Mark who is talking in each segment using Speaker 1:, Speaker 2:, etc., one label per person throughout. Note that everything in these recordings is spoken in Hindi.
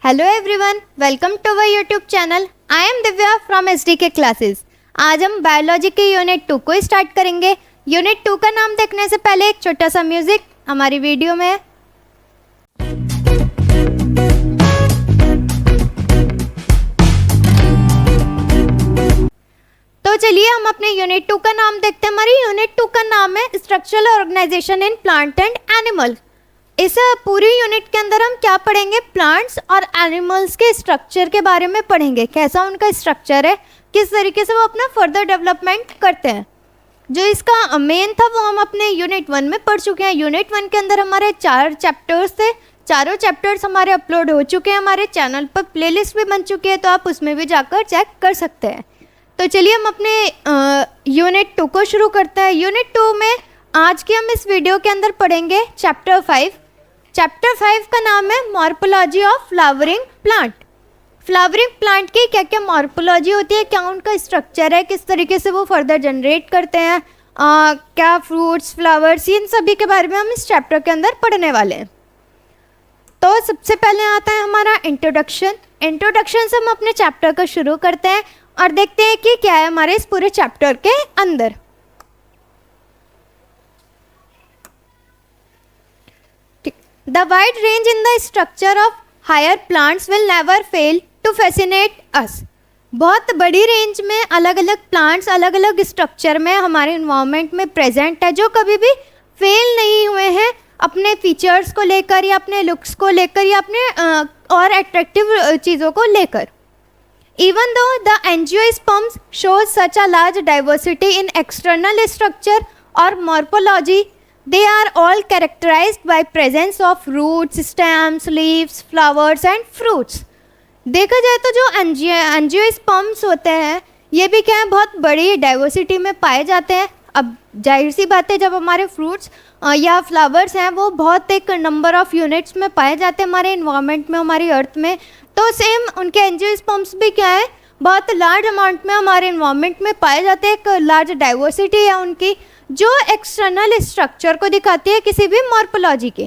Speaker 1: Hello everyone, welcome to our YouTube channel. I am Divya from SDK classes. आज हम बायोलॉजी के यूनिट 2 को स्टार्ट करेंगे। यूनिट 2 का नाम देखने से पहले एक छोटा सा म्यूजिक हमारी वीडियो में है। तो चलिए हम अपने यूनिट 2 का नाम देखते हैं। हमारी यूनिट 2 का नाम है structural organisation in plant and animal. इस पूरी यूनिट के अंदर हम क्या पढ़ेंगे? प्लांट्स और एनिमल्स के स्ट्रक्चर के बारे में पढ़ेंगे। कैसा उनका स्ट्रक्चर है, किस तरीके से वो अपना फर्दर डेवलपमेंट करते हैं। जो इसका मेन था वो हम अपने यूनिट 1 में पढ़ चुके हैं। यूनिट 1 के अंदर हमारे 4 चैप्टर्स थे। चारों चैप्टर्स हमारे अपलोड हो चुके हैं, हमारे चैनल पर प्लेलिस्ट भी बन चुकी है, तो आप उसमें भी जाकर चेक कर सकते हैं। तो चलिए हम अपने यूनिट 2 को शुरू करते हैं। यूनिट 2 में आज की हम इस वीडियो के अंदर पढ़ेंगे चैप्टर 5। चैप्टर 5 का नाम है morphology of flowering plant. Flowering plant की क्या क्या मॉर्फोलॉजी होती है, क्या उनका स्ट्रक्चर है, किस तरीके से वो फर्दर जनरेट करते हैं, क्या फ्रूट्स, फ्लावर्स, इन सभी के बारे में हम इस चैप्टर के अंदर पढ़ने वाले हैं। तो सबसे पहले आता है हमारा इंट्रोडक्शन। इंट्रोडक्शन से हम अपने चैप्टर को शुरू करते हैं और देखते हैं कि क्या है हमारे इस पूरे चैप्टर के अंदर। The wide range in the structure of higher plants will never fail to fascinate us। बहुत बड़ी रेंज में अलग अलग प्लांट्स अलग अलग स्ट्रक्चर में हमारे इन्वायरमेंट में प्रेजेंट है, जो कभी भी फेल नहीं हुए हैं अपने फीचर्स को लेकर या अपने लुक्स को लेकर या अपने और अट्रैक्टिव चीज़ों को लेकर। Even though the angiosperms shows such a large diversity in external structure or morphology, they are all characterized by presence of roots, stems, leaves, flowers and fruits। देखा जाए तो जो एंजियोस्पर्म्स होते हैं ये भी क्या है, बहुत बड़ी डाइवर्सिटी में पाए जाते हैं। अब जाहिर सी बात है, जब हमारे फ्रूट्स या फ्लावर्स हैं वो बहुत एक नंबर ऑफ यूनिट्स में पाए जाते हैं हमारे इन्वायरमेंट में, हमारी अर्थ में, तो सेम उनके एंजियोस्पर्म्स भी क्या है, बहुत लार्ज अमाउंट में हमारे इन्वायरमेंट में पाए जाते हैं। एक लार्ज डाइवर्सिटी है उनकी, जो एक्सटर्नल स्ट्रक्चर को दिखाती है किसी भी मॉर्फोलॉजी के।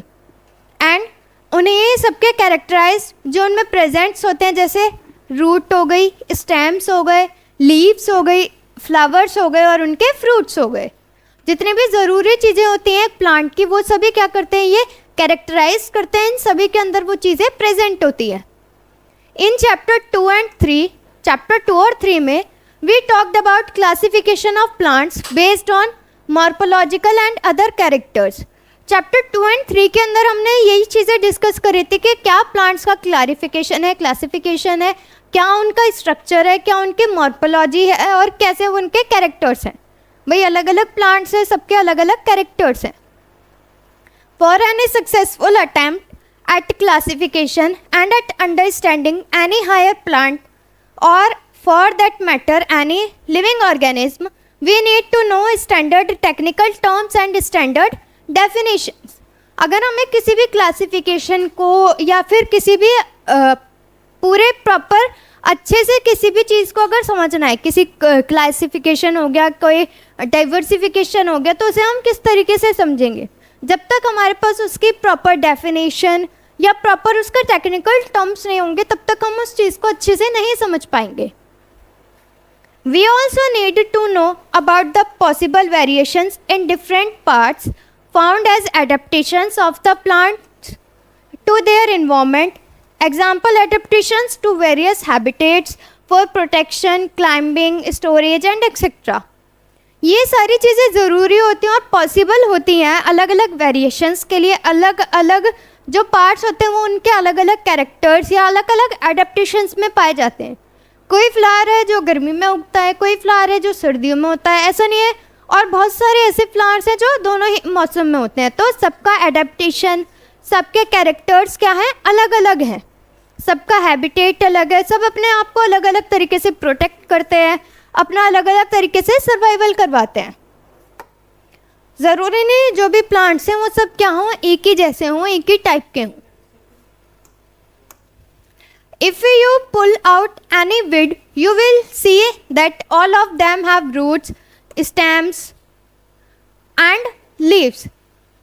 Speaker 1: एंड उन्हें सबके कैरेक्टराइज जो उनमें प्रेजेंट्स होते हैं, जैसे रूट हो गई, स्टेम्स हो गए, लीव्स हो गई, फ्लावर्स हो गए और उनके फ्रूट्स हो गए। जितनी भी ज़रूरी चीज़ें होती हैं प्लांट की, वो सभी क्या करते हैं, ये कैरेक्टराइज करते हैं। इन सभी के अंदर वो चीज़ें प्रेजेंट होती है। इन चैप्टर 2 and 3, चैप्टर 2 और 3 में we talked about classification of plants based on morphological and other characters. Chapter 2 and 3 के अंदर हमने यही चीज़ें डिस्कस करी थी कि क्या प्लांट्स का क्लासिफिकेशन है, क्या उनका स्ट्रक्चर है, क्या उनकी मॉर्फोलॉजी है और कैसे उनके कैरेक्टर्स हैं। भाई अलग अलग प्लांट्स हैं, सबके अलग अलग कैरेक्टर्स हैं। For any successful attempt at classification and at understanding any higher plant और for that matter any living organism, we need to know standard technical terms and standard definitions। अगर हमें किसी भी क्लासिफिकेशन को या फिर किसी भी पूरे प्रॉपर अच्छे से किसी भी चीज़ को अगर समझना है, किसी क्लासिफिकेशन हो गया, कोई डाइवर्सिफिकेशन हो गया, तो उसे हम किस तरीके से समझेंगे? जब तक हमारे पास उसकी प्रॉपर डेफिनेशन या प्रॉपर उसका टेक्निकल टर्म्स नहीं होंगे, तब तक हम उस चीज़ को अच्छे से नहीं समझ पाएंगे। We also need to know about the possible variations in different parts found as adaptations of the plant to their environment. Example adaptations to various habitats for protection, climbing, storage and etc। ये सारी चीज़ें ज़रूरी होती हैं और पॉसिबल होती हैं अलग अलग वेरिएशंस के लिए। अलग अलग जो पार्ट्स होते हैं वो उनके अलग अलग कैरेक्टर्स या अलग अलग एडेप्टेशंस में पाए जाते हैं। कोई फ्लावर है जो गर्मी में उगता है, कोई फ्लावर है जो सर्दियों में होता है, ऐसा नहीं है। और बहुत सारे ऐसे फ्लावर्स हैं जो दोनों ही मौसम में होते हैं। तो सबका एडेप्टेशन, सबके कैरेक्टर्स क्या हैं, अलग अलग हैं। सबका हैबिटेट अलग है, सब अपने आप को अलग अलग तरीके से प्रोटेक्ट करते हैं, अपना अलग अलग तरीके से सर्वाइवल करवाते हैं। ज़रूरी नहीं जो भी प्लांट्स हैं वो सब क्या हों, एक ही जैसे हों, एक ही टाइप के हों। If you pull out any weed, you will see that all of them have roots, stems and leaves।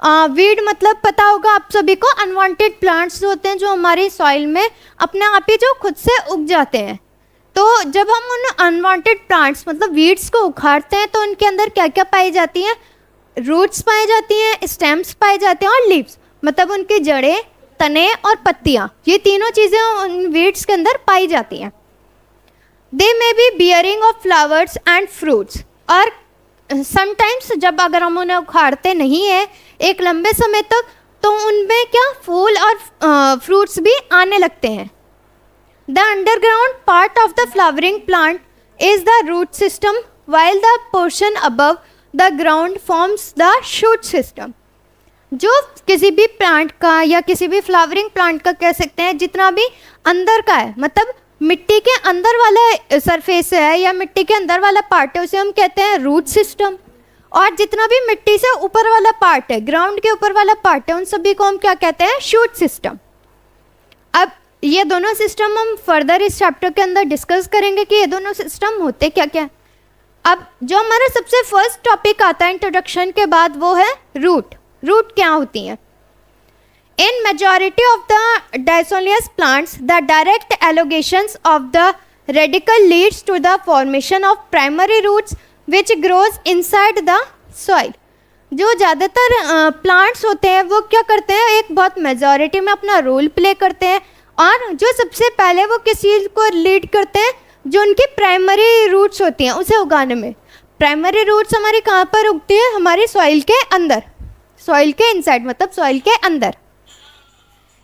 Speaker 1: Weed मतलब पता होगा आप सभी को, अनवांटेड प्लांट्स होते हैं जो हमारी सॉइल में अपने आप ही जो खुद से उग जाते हैं। तो जब हम उन अनवांटेड प्लांट्स मतलब वीड्स को उखाड़ते हैं तो उनके अंदर क्या क्या पाई जाती हैं? रूट्स पाई जाती हैं, स्टेम्स पाए जाते हैं और लीव्स मतलब उनकी जड़ें, तने और पत्तियाँ, ये तीनों चीज़ें उन वीड्स के अंदर पाई जाती हैं। They may be bearing of flowers and fruits, और समटाइम्स जब अगर हम उन्हें उखाड़ते नहीं हैं एक लंबे समय तक तो उनमें क्या फूल और फ्रूट्स भी आने लगते हैं। The underground part of the flowering plant is the root system while the portion above the ground forms the shoot system. जो किसी भी प्लांट का या किसी भी फ्लावरिंग प्लांट का कह सकते हैं जितना भी अंदर का है, मतलब मिट्टी के अंदर वाला सरफेस है या मिट्टी के अंदर वाला पार्ट है, उसे हम कहते हैं रूट सिस्टम। और जितना भी मिट्टी से ऊपर वाला पार्ट है, ग्राउंड के ऊपर वाला पार्ट है, उन सभी को हम क्या कहते हैं? Shoot system. अब ये दोनों सिस्टम हम फर्दर इस चैप्टर के अंदर डिस्कस करेंगे कि ये दोनों सिस्टम होते क्या क्या। अब जो हमारा सबसे फर्स्ट टॉपिक आता है इंट्रोडक्शन के बाद वो है रूट। रूट क्या होती हैं? In majority of the dicotyledonous plants, the direct elongations of the radicle leads to the formation of primary roots which grows inside the soil. जो ज़्यादातर प्लांट्स होते हैं वो क्या करते हैं, एक बहुत मेजॉरिटी में अपना रोल प्ले करते हैं, और जो सबसे पहले वो किस चीज़ को लीड करते हैं? जो उनकी प्राइमरी रूट्स होती हैं उसे उगाने में। प्राइमरी रूट्स हमारी कहाँ पर उगती है? हमारी सॉइल के अंदर, सॉइल के इनसाइड मतलब सॉइल के अंदर।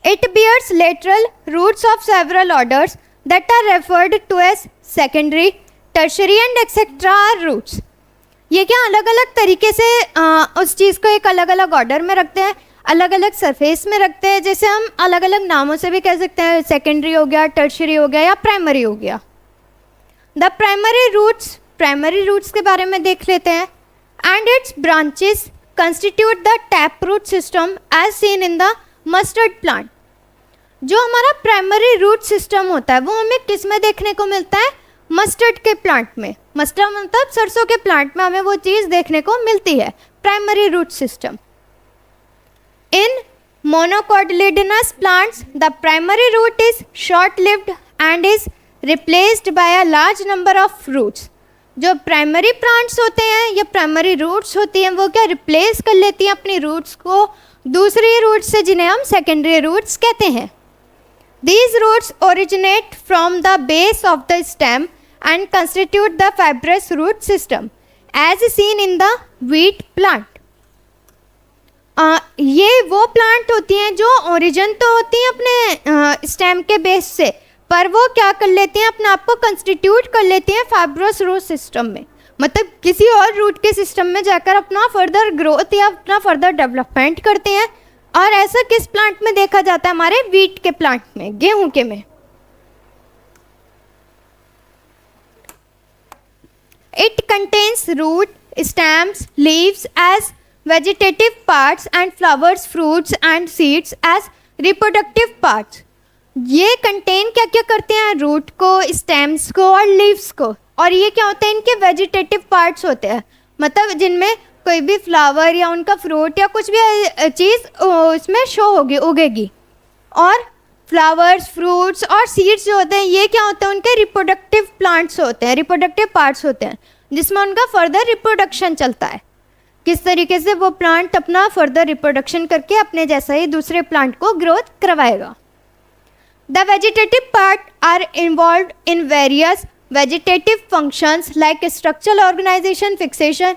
Speaker 1: It bears lateral roots of several orders that are referred to as secondary, tertiary and etc. roots. ये क्या अलग अलग तरीके से उस चीज़ को एक अलग अलग ऑर्डर में रखते हैं, अलग अलग सरफेस में रखते हैं, जैसे हम अलग अलग नामों से भी कह सकते हैं, सेकेंडरी हो गया, टर्शियरी हो गया या प्राइमरी हो गया। द प्राइमरी रूट्स के बारे में देख लेते हैं। And its branches constitute the tap root system as seen in the mustard plant. जो हमारा प्राइमरी रूट सिस्टम होता है वो हमें किस में देखने को मिलता है? मस्टर्ड के प्लांट में। मस्टर्ड मतलब सरसों के प्लांट में हमें वो चीज़ देखने को मिलती है, primary root system. In monocotyledonous plants the primary root is short lived and is replaced by a large number of roots. जो प्राइमरी प्लांट्स होते हैं या प्राइमरी रूट्स होती हैं वो क्या रिप्लेस कर लेती हैं अपनी रूट्स को दूसरी रूट्स से, जिन्हें हम सेकेंडरी रूट्स कहते हैं। These roots originate from the base of the stem and constitute the fibrous root system, as seen in the wheat plant. ये वो प्लांट होती हैं जो ओरिजिन तो होती हैं अपने स्टेम के बेस से, पर वो क्या कर लेती हैं? अपने आप को कंस्टिट्यूट कर लेती हैं फाइब्रस रूट सिस्टम में, मतलब किसी और रूट के सिस्टम में जाकर अपना फर्दर ग्रोथ या अपना फर्दर डेवलपमेंट करते हैं। और ऐसा किस प्लांट में देखा जाता है? हमारे वीट के प्लांट में, गेहूं के में। It contains root, stems, leaves as vegetative parts and flowers, fruits and seeds as reproductive parts. ये कंटेन क्या क्या करते हैं? रूट को, स्टेम्स को और लीव्स को। और ये क्या होते हैं? इनके वेजिटेटिव पार्ट्स होते हैं, मतलब जिनमें कोई भी फ्लावर या उनका फ्रूट या कुछ भी चीज़ इसमें शो होगी, उगेगी। और फ्लावर्स, फ्रूट्स और सीड्स जो होते हैं ये क्या होते हैं? उनके रिप्रोडक्टिव प्लांट्स होते हैं, रिप्रोडक्टिव पार्ट्स होते हैं, जिसमें उनका फर्दर रिप्रोडक्शन चलता है। किस तरीके से वो प्लांट अपना फर्दर रिप्रोडक्शन करके अपने जैसा ही दूसरे प्लांट को ग्रोथ करवाएगा। The vegetative part are involve in various vegetative functions like structural organisation, fixation,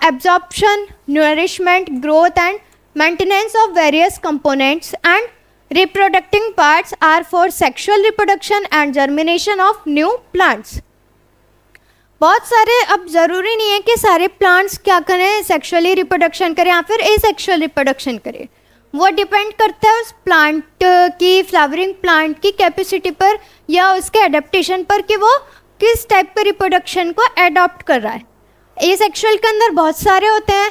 Speaker 1: absorption, nourishment, growth and maintenance of various components, and reproducing parts are for sexual reproduction and germination of new plants. बहुत सारे, अब ज़रूरी नहीं है कि सारे प्लांट्स क्या करें, सेक्सुअली रिप्रोडक्शन करें या फिर एसेक्सुअल रिप्रोडक्शन करें। वो डिपेंड करता है उस प्लांट की, फ्लावरिंग प्लांट की कैपेसिटी पर या उसके एडेप्टेशन पर कि वो किस टाइप के रिप्रोडक्शन को एडॉप्ट कर रहा है। एसेक्सुअल के अंदर बहुत सारे होते हैं,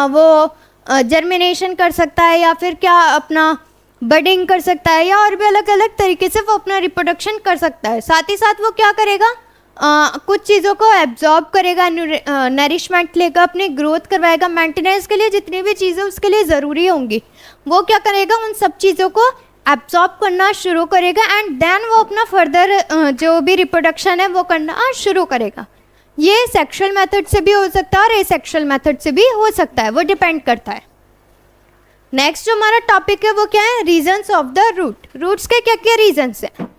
Speaker 1: वो जर्मिनेशन कर सकता है या फिर क्या अपना बडिंग कर सकता है या और भी अलग अलग तरीके से वो अपना रिप्रोडक्शन कर सकता है। साथ ही साथ वो क्या करेगा? कुछ चीज़ों को एब्जॉर्ब करेगा, नरिशमेंट लेगा, अपनी ग्रोथ करवाएगा, मेंटेनेंस के लिए जितनी भी चीज़ें उसके लिए ज़रूरी होंगी वो क्या करेगा, उन सब चीज़ों को एब्जॉर्ब करना शुरू करेगा एंड देन वो अपना फर्दर जो भी रिप्रोडक्शन है वो करना शुरू करेगा। ये सेक्सुअल मेथड से भी हो सकता है और एसेक्सुअल मेथड से भी हो सकता है, वो डिपेंड करता है। नेक्स्ट जो हमारा टॉपिक है वो क्या है, regions of the root. Roots के क्या क्या रीजंस हैं?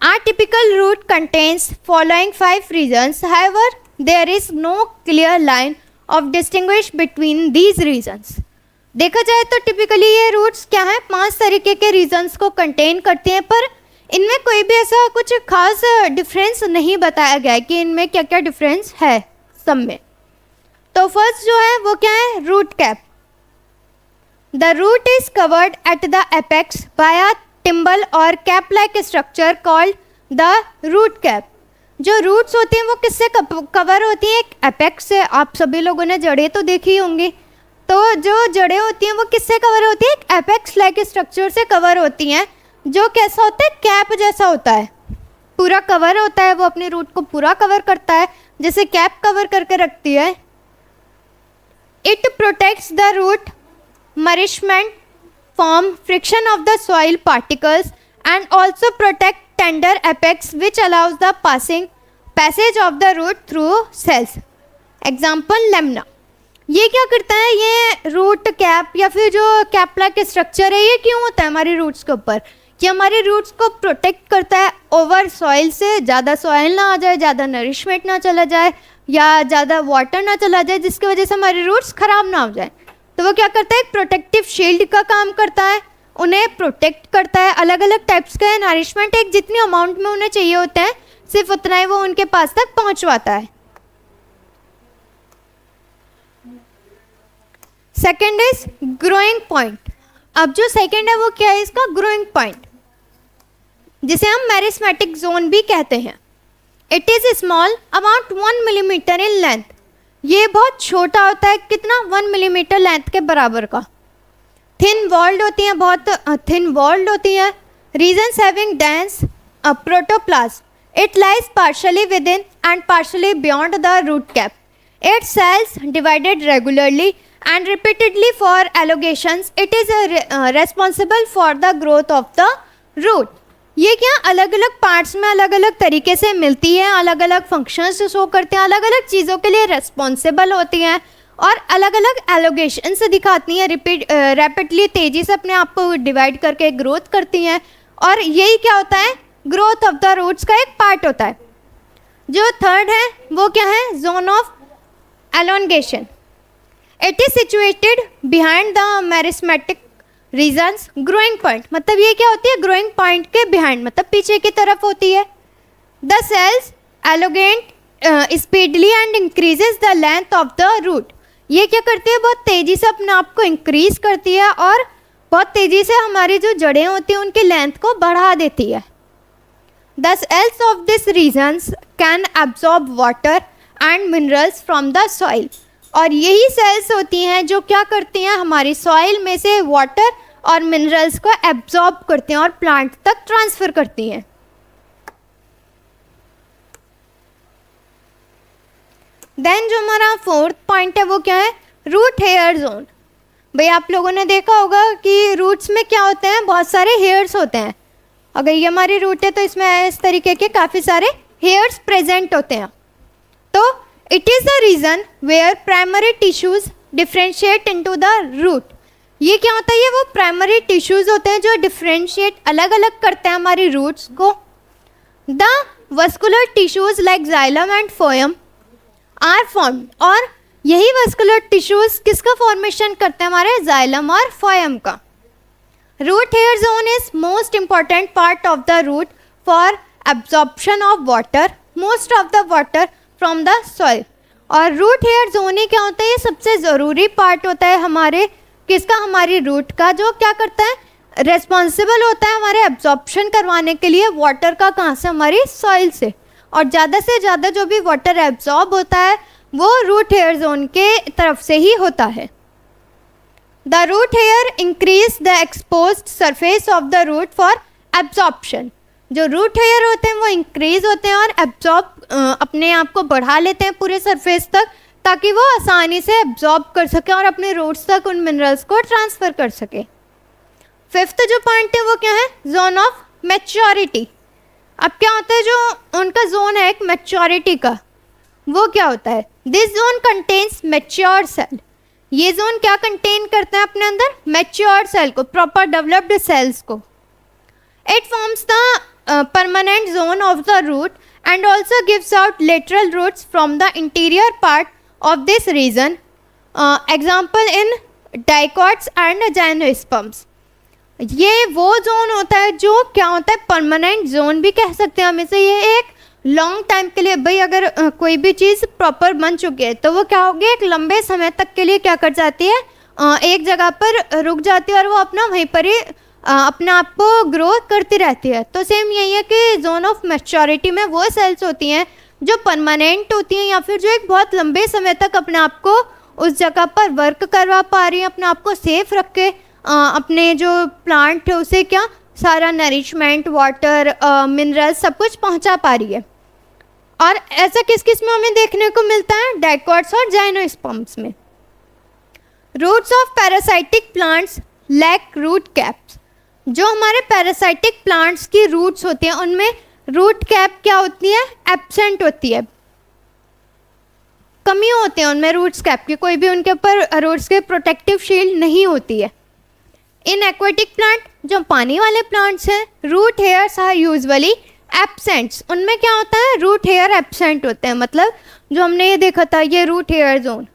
Speaker 1: A typical root contains following 5 reasons. However, there is no clear line of distinguish between these reasons. देखा जाए तो टिपिकली ये रूट्स क्या है, 5 तरीके के रीजंस को कंटेन करते हैं, पर इनमें कोई भी ऐसा कुछ खास डिफरेंस नहीं बताया गया है कि इनमें क्या क्या डिफरेंस है सब में। तो फर्स्ट जो है वो क्या है, root cap. The root is covered at the apex by a thimble और cap like structure called the root cap. जो रूट्स होती हैं वो किससे कवर होती हैं, एक एपेक्स से। आप सभी लोगों ने जड़ें तो देखी होंगी, तो जो जड़ें होती हैं वो किससे कवर होती है, एक एपेक्स लाइक स्ट्रक्चर से कवर होती हैं, जो कैसा होता है, कैप जैसा होता है, पूरा कवर होता है, वो अपने रूट को पूरा कवर करता है जैसे कैप कवर करके रखती है। It protects the root nourishment from friction of the soil particles and also protect tender apex which allows the passage of the root through cells. Example lemna. ये क्या करता है, ये रूट कैप या फिर जो कैप लाइक स्ट्रक्चर है ये क्यों होता है हमारी रूट्स के ऊपर, कि हमारे रूट्स को प्रोटेक्ट करता है ओवर सॉइल से, ज़्यादा सॉइल ना आ जाए, ज़्यादा नरिशमेंट ना चला जाए या ज़्यादा वाटर ना चला जाए जिसकी वजह से हमारी रूट्स ख़राब ना हो जाए। तो वो क्या करता है, एक प्रोटेक्टिव शील्ड का काम करता है, उन्हें प्रोटेक्ट करता है। अलग अलग टाइप्स का नरिशमेंट एक जितनी अमाउंट में उन्हें चाहिए होता है सिर्फ उतना ही वो उनके पास तक पहुंचवाता है। Second is growing point. अब जो सेकेंड है वो क्या है, इसका ग्रोइंग पॉइंट, जिसे हम मेरिस्मेटिक जोन भी कहते हैं। It is small about 1 millimetre in length. ये बहुत छोटा होता है, कितना, 1 मिलीमीटर लेंथ के बराबर का। थिन वॉल्ड होती हैं, बहुत थिन वॉल्ड होती हैं। Regions having dense protoplasm. It lies partially within and partially beyond the root cap. It cells divided regularly and repeatedly for elongations. It is responsible for the growth of the root. ये क्या अलग अलग पार्ट्स में अलग अलग तरीके से मिलती है, अलग अलग फंक्शंस शो करते हैं, अलग अलग चीज़ों के लिए रेस्पॉन्सिबल होती हैं और अलग अलग एलोगेशन से दिखाती हैं, रैपिडली तेज़ी से अपने आप को डिवाइड करके ग्रोथ करती हैं। और यही क्या होता है, ग्रोथ ऑफ द रूट्स का एक पार्ट होता है। जो थर्ड है वो क्या है, zone of elongation. It is situated behind the meristematic regions growing point. मतलब ये क्या होती है, ग्रोइंग पॉइंट के बिहाइंड, मतलब पीछे की तरफ होती है। The cells elongate speedily and increases the length of the root. ये क्या करती है, बहुत तेज़ी से अपने आप को इंक्रीज करती है और बहुत तेज़ी से हमारी जो जड़ें होती हैं उनकी लेंथ को बढ़ा देती है। The cells of this regions can absorb water and minerals from the soil. और यही सेल्स होती हैं जो क्या करती हैं, हमारी सॉइल में से वाटर और मिनरल्स को एब्जॉर्ब करती हैं और प्लांट तक ट्रांसफ़र करती हैं। देन जो हमारा फोर्थ पॉइंट है वो क्या है, रूट हेयर जोन। भाई आप लोगों ने देखा होगा कि रूट्स में क्या होते हैं, बहुत सारे हेयर्स होते हैं। अगर ये हमारी रूट है तो इसमें इस तरीके के काफ़ी सारे हेयर्स प्रेजेंट होते हैं। तो it is the region where primary tissues differentiate into the root. ये क्या होता है, ये वो प्राइमरी टिश्यूज़ होते हैं जो डिफ्रेंशिएट अलग अलग करते हैं हमारी रूट्स को। The vascular tissues like xylem and phloem are formed. और यही वस्कुलर टिश्यूज़ किसका फॉर्मेशन करते हैं, हमारे जाइलम और फोयम का। Root hair zone is most important part of the root for absorption of water, most of the water from the soil. और रूट हेयर जोन ही क्या होता है, ये सबसे ज़रूरी पार्ट होता है हमारे किसका, हमारी रूट का, जो क्या करता है, रेस्पॉन्सिबल होता है हमारे एब्जॉर्प्शन करवाने के लिए वाटर का, कहाँ से, हमारी सॉइल से। और ज़्यादा से ज़्यादा जो भी वाटर एब्जॉर्ब होता है वो रूट हेयर जोन के तरफ से ही होता है। The root hair increase the exposed surface of the root for absorption. जो रूट हेयर होते हैं वो इंक्रीज होते हैं और एब्जॉर्ब अपने आप को बढ़ा लेते हैं पूरे सरफेस तक, ताकि वो आसानी से एब्जॉर्ब कर सके और अपने रूट्स तक उन मिनरल्स को ट्रांसफ़र कर सके। फिफ्थ जो पॉइंट है वो क्या है, जोन ऑफ मैच्योरिटी। अब क्या होता है, जो उनका जोन है एक मैच्योरिटी का, वो क्या होता है, this zone contains mature cell. ये जोन क्या कंटेन करता है अपने अंदर, मैच्योर सेल को, प्रॉपर डेवलप्ड सेल्स को। It forms the permanent zone of the root and also gives out lateral roots from the interior part of this region, example in dicots and gymnosperms। ये वो जोन होता है जो क्या होता है, परमानेंट जोन भी कह सकते हैं हम इसे। ये एक लॉन्ग टाइम के लिए, भाई अगर कोई भी चीज़ प्रॉपर बन चुकी है तो वो क्या होगी, एक लंबे समय तक के लिए क्या कर जाती है, एक जगह पर रुक जाती है और वो अपना वहीं पर ही अपने आप को ग्रो करती रहती है। तो सेम यही है कि जोन ऑफ मैच्योरिटी में वो सेल्स होती हैं जो परमानेंट होती हैं या फिर जो एक बहुत लंबे समय तक अपने आप को उस जगह पर वर्क करवा पा रही हैं, अपने आप को सेफ रख के अपने जो प्लांट है उसे क्या सारा नरिशमेंट, वाटर, मिनरल सब कुछ पहुंचा पा रही है। और ऐसा किस किस में हमें देखने को मिलता है, डाइकोट्स और जाइनोस्पर्म्स में। Roots of parasitic plants lack root caps. जो हमारे पैरासाइटिक प्लांट्स की रूट्स होती हैं उनमें रूट कैप क्या होती है, एब्सेंट होती है, कमी होती है उनमें रूट्स कैप की, कोई भी उनके ऊपर रूट्स के प्रोटेक्टिव शील्ड नहीं होती है। इन एक्वेटिक प्लांट, जो पानी वाले प्लांट्स हैं, root hairs are usually absents. उनमें क्या होता है, रूट हेयर एब्सेंट होते हैं। मतलब जो हमने ये देखा था, ये रूट हेयर जोन,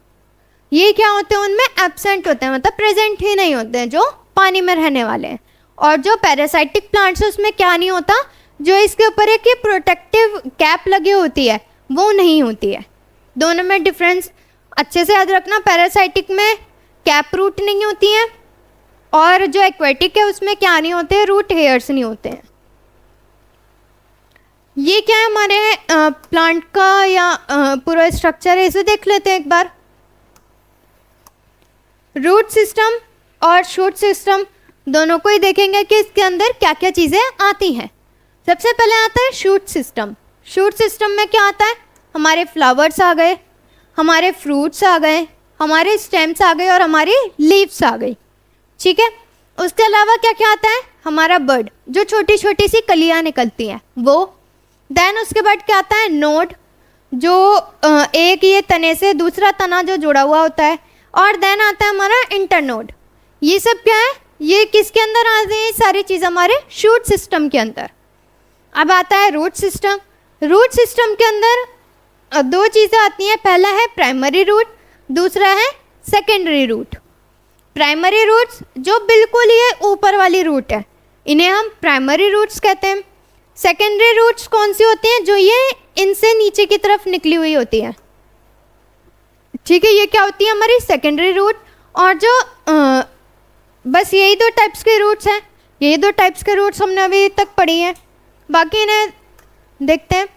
Speaker 1: ये क्या होते हैं, उनमें एब्सेंट होते हैं, मतलब प्रेजेंट ही नहीं होते हैं, जो पानी में रहने वाले हैं। और जो पैरासाइटिक प्लांट्स है उसमें क्या नहीं होता, जो इसके ऊपर एक प्रोटेक्टिव कैप लगी होती है वो नहीं होती है। दोनों में डिफरेंस अच्छे से याद रखना, पैरासाइटिक में कैप रूट नहीं होती हैं और जो एक्वेटिक है उसमें क्या नहीं होते, रूट हेयर्स नहीं होते हैं। ये क्या है हमारे प्लांट का या पूरा स्ट्रक्चर है, इसे देख लेते हैं एक बार। रूट सिस्टम और शूट सिस्टम दोनों को ही देखेंगे कि इसके अंदर क्या क्या चीज़ें आती हैं। सबसे पहले आता है शूट सिस्टम। शूट सिस्टम में क्या आता है, हमारे फ्लावर्स आ गए, हमारे फ्रूट्स आ गए, हमारे स्टेम्स आ गए और हमारी लीव्स आ गई, ठीक है। उसके अलावा क्या क्या आता है, हमारा बर्ड, जो छोटी छोटी सी कलियाँ निकलती हैं वो। देन उसके बाद क्या आता है, नोड, जो एक ये तने से दूसरा तना जो जुड़ा हुआ होता है। और देन आता है हमारा इंटरनोड। ये सब क्या है, ये किसके अंदर आते हैं, सारी चीज़ हमारे शूट सिस्टम के अंदर। अब आता है रूट सिस्टम। रूट सिस्टम के अंदर दो चीज़ें आती हैं, पहला है प्राइमरी रूट, दूसरा है सेकेंडरी रूट। प्राइमरी रूट्स जो बिल्कुल ये ऊपर वाली रूट है, इन्हें हम प्राइमरी रूट्स कहते हैं। सेकेंडरी रूट्स कौन सी होती हैं, जो ये इनसे नीचे की तरफ निकली हुई होती है, ठीक है। ये क्या होती है, हमारी सेकेंडरी रूट। और जो बस यही दो टाइप्स के रूट्स हैं, यही दो टाइप्स के रूट्स हमने अभी तक पढ़ी हैं, बाकी इन्हें देखते हैं।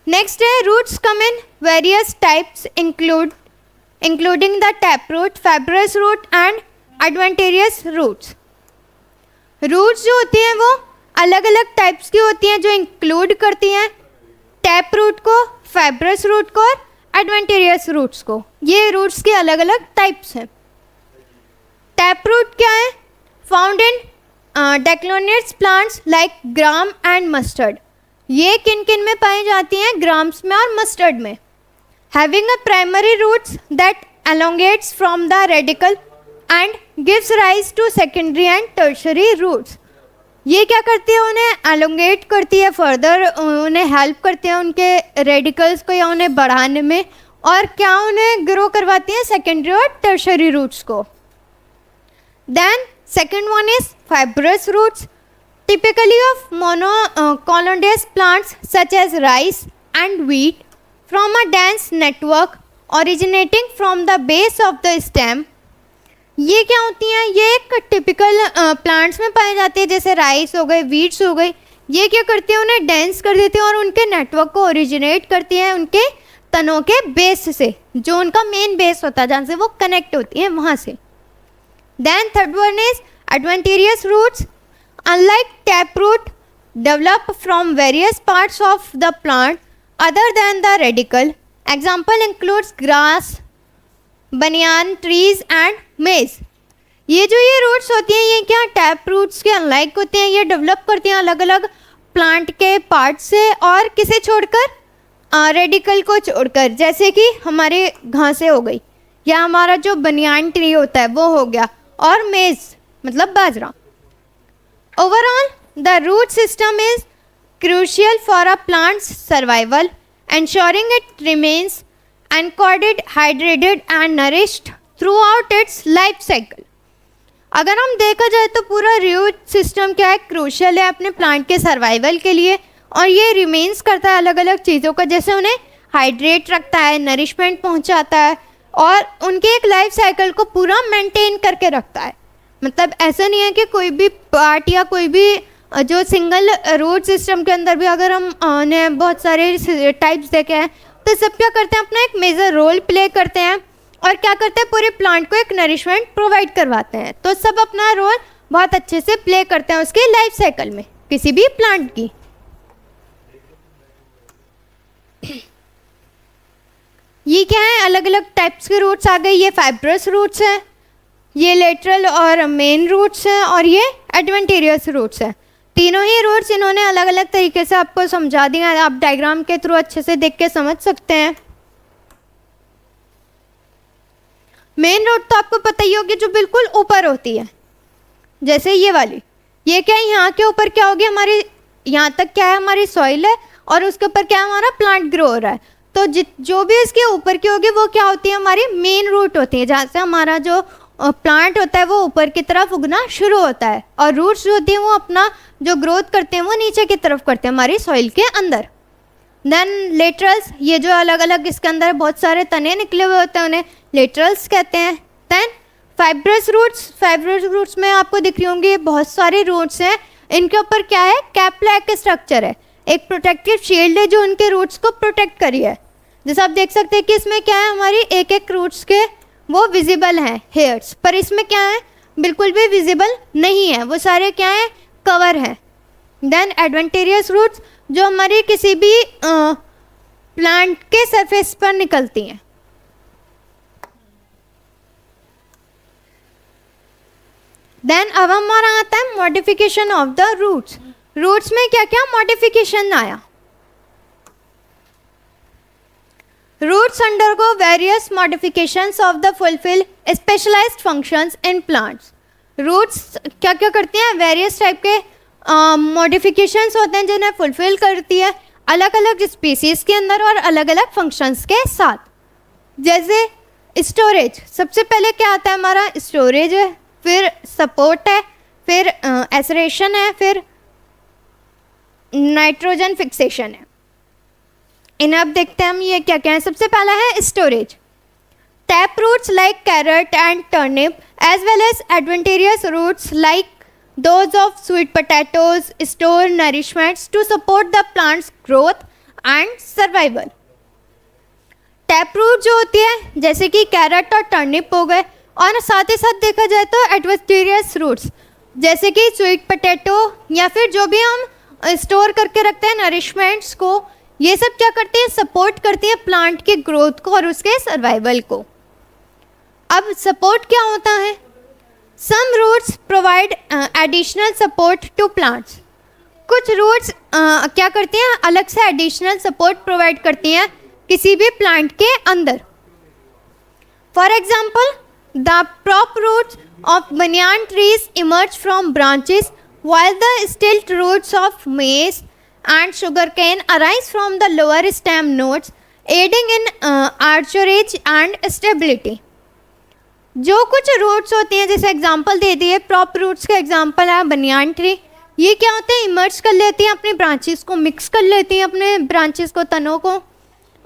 Speaker 1: नेक्स्ट है roots come in various types including the tap root, fibrous root and adventitious roots. Roots जो होती हैं वो अलग अलग टाइप्स की होती हैं, जो इंक्लूड करती हैं टैप रूट को, फाइब्रस रूट को और एडवेंटेरियस रूट्स को। ये रूट्स के अलग अलग टाइप्स हैं। टैप रूट क्या है, found in dicotyledonous plants like gram and mustard. ये किन किन में पाई जाती हैं, ग्राम्स में और मस्टर्ड में। Having a primary roots that elongates from the radicle and gives rise to secondary and tertiary roots. ये क्या करती है, उन्हें एलोंगेट करती है, फर्दर उन्हें हेल्प करती है उनके रेडिकल्स को या उन्हें बढ़ाने में, और क्या उन्हें ग्रो करवाती है, सेकेंडरी और टर्शरी रूट्स को। Then second one is fibrous roots, typically of monocotyledonous plants such as rice and wheat, from a dense network originating from the base of the stem। ये क्या होती हैं, ये एक टिपिकल प्लांट्स में पाई जाती है, जैसे राइस हो गए, वीट्स हो गई। ये क्या करती है, उन्हें डेंस कर देती है और उनके नेटवर्क को ओरिजिनेट करती है उनके तनों के बेस से, जो उनका मेन बेस होता है जहाँ से वो कनेक्ट होती है वहाँ से। Then third one is adventitious roots. Unlike tap root develop from various parts of the plant other than the radicle. Example includes grass, banyan trees and maize. ये जो ये रूट्स होती हैं ये क्या टैप रूट्स के अनलाइक होते हैं, ये डेवलप करती हैं अलग अलग प्लांट के पार्ट से और किसे छोड़कर, रेडिकल को छोड़कर, जैसे कि हमारे घासें हो गई या हमारा जो बनियान ट्री होता है वो हो गया, और मेज मतलब बाजरा. Overall the root system is crucial for a plant's survival, ensuring it remains anchored, hydrated and nourished throughout its life cycle. अगर हम देखा जाए तो पूरा रूट सिस्टम क्या है, क्रूशियल है अपने प्लांट के सर्वाइवल के लिए, और ये रिमेन्स करता है अलग अलग चीज़ों का, जैसे उन्हें हाइड्रेट रखता है, नरिशमेंट पहुंचाता है और उनके एक लाइफ साइकिल को पूरा मेंटेन करके रखता है. मतलब ऐसा नहीं है कि कोई भी पार्ट या कोई भी जो सिंगल रूट सिस्टम के अंदर भी अगर हम ने बहुत सारे टाइप्स देखे हैं तो सब क्या करते हैं, अपना एक मेजर रोल प्ले करते हैं और क्या करते हैं, पूरे प्लांट को एक नरिशमेंट प्रोवाइड करवाते हैं. तो सब अपना रोल बहुत अच्छे से प्ले करते हैं उसके लाइफ साइकिल में किसी भी प्लांट की. ये क्या है, अलग अलग टाइप्स के रूट्स आ गए. ये फाइब्रस रूट्स हैं, ये लेटरल और मेन रूट्स हैं, और ये एडवेंटेरियस रूट्स हैं. तीनों ही रूट्स इन्होंने अलग अलग तरीके से आपको समझा दिया है, आप डायग्राम के थ्रू अच्छे से देख के समझ सकते हैं. मेन रूट तो आपको पता ही होगी जो बिल्कुल ऊपर होती है, जैसे ये वाली. ये क्या है, यहाँ के ऊपर क्या होगी, हमारी यहाँ तक क्या है, हमारी सॉइल है और उसके ऊपर क्या है, हमारा प्लांट ग्रो हो रहा है. तो जो भी इसके ऊपर की होगी वो क्या होती है, हमारी मेन रूट होती है, जहाँ से हमारा जो प्लांट होता है वो ऊपर की तरफ उगना शुरू होता है, और रूट्स जो होती हैं वो अपना जो ग्रोथ करते हैं वो नीचे की तरफ करते हैं हमारी सॉइल के अंदर. देन लेटरल्स, ये जो अलग अलग इसके अंदर बहुत सारे तने निकले हुए होते हैं उन्हें लेटरल्स कहते हैं. देन फाइब्रस रूट्स में आपको दिख रही होंगी बहुत सारे रूट्स हैं. इनके ऊपर क्या है, कैप लाइक स्ट्रक्चर है, एक प्रोटेक्टिव शील्ड है जो उनके रूट्स को प्रोटेक्ट करी है. जैसे आप देख सकते हैं कि इसमें क्या है, हमारी एक एक रूट्स के वो विजिबल हैं हेयर्स, पर इसमें क्या है, बिल्कुल भी विजिबल नहीं है, वो सारे क्या है, कवर हैं. देन एडवेंटेरियस रूट्स जो हमारी किसी भी प्लांट के सरफेस पर निकलती हैं. देन अब हमारा आता है modification of the roots. Roots में क्या क्या मॉडिफिकेशन आया. Roots undergo various modifications of the fulfill specialized functions in plants. Roots क्या क्या करती हैं, वेरियस टाइप के मॉडिफिकेशंस होते हैं जिन्हें फुलफिल करती है अलग अलग स्पीसीज के अंदर और अलग अलग फंक्शंस के साथ. जैसे स्टोरेज, सबसे पहले क्या आता है, हमारा स्टोरेज है, फिर सपोर्ट है, फिर एसरेशन है, फिर नाइट्रोजन फिक्सेशन है. इन्हें अब देखते हैं हम ये क्या क्या है. सबसे पहला है storage. Tap roots like carrot and turnip as well as adventitious roots like those of sweet potatoes store nourishments to support the plant's growth and survival. Tap root जो होती है जैसे कि कैरेट और टर्निप हो गए, और साथ ही साथ देखा जाए तो एडवेंटेरियस रूट्स जैसे कि स्वीट पोटैटो या फिर जो भी हम स्टोर करके रखते हैं नरिशमेंट्स को, ये सब क्या करते हैं, सपोर्ट करती है प्लांट के ग्रोथ को और उसके सर्वाइवल को. अब सपोर्ट क्या होता है, some roots provide additional support to plants. कुछ रूट्स क्या करती हैं, अलग से एडिशनल सपोर्ट प्रोवाइड करती हैं किसी भी प्लांट के अंदर. For example the prop roots of banyan trees emerge from branches while the stilt roots of maize and sugarcane arise from the lower stem nodes, aiding in archorage and stability. जो कुछ रूट्स होती हैं, जैसे एग्जांपल दे दिए, प्रॉप रूट्स का एग्जांपल है बनियान ट्री. ये क्या होते हैं, इमर्ज कर लेती हैं अपनी ब्रांचेस को, मिक्स कर लेती हैं अपने ब्रांचेस को, तनों को.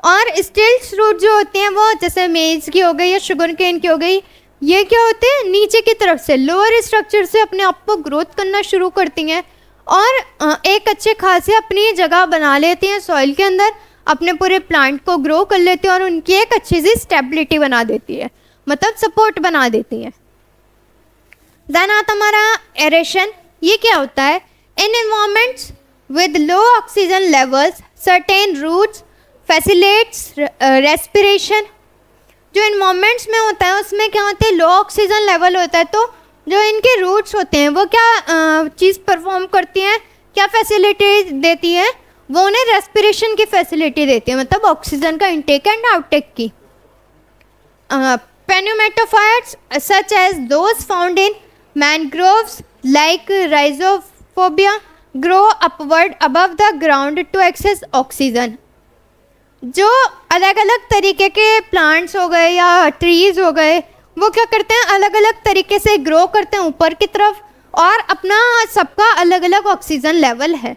Speaker 1: और स्टिल्ट रूट जो होती हैं वो जैसे मेज की हो गई या शुगर केन की हो गई, ये क्या होते हैं, नीचे की तरफ से लोअर स्ट्रक्चर से अपने आप को ग्रोथ करना शुरू करती हैं और एक अच्छे खासे अपनी जगह बना लेती हैं सॉइल के अंदर, अपने पूरे प्लांट को ग्रो कर लेती हैं और उनकी एक अच्छी सी स्टेबिलिटी बना देती है, मतलब सपोर्ट बना देती है. देन आता हमारा एरेशन. ये क्या होता है, in environments with low oxygen levels, certain roots facilitates respiration. जो इन्वायरमेंट्स में होता है उसमें क्या होता है, लो ऑक्सीजन लेवल होता है, तो जो इनके रूट्स होते हैं वो क्या चीज़ परफॉर्म करती हैं, क्या फैसिलिटी देती है, वो उन्हें रेस्पिरेशन की फैसिलिटी देती है, मतलब ऑक्सीजन का इनटेक एंड आउटटेक की. Pneumatophytes such as those found in mangroves like Rhizophobia grow upward above the ground to access oxygen. जो अलग अलग तरीके के प्लांट्स हो गए या ट्रीज हो गए, वो क्या करते हैं, अलग अलग तरीके से ग्रो करते हैं ऊपर की तरफ, और अपना सबका अलग अलग ऑक्सीजन लेवल है.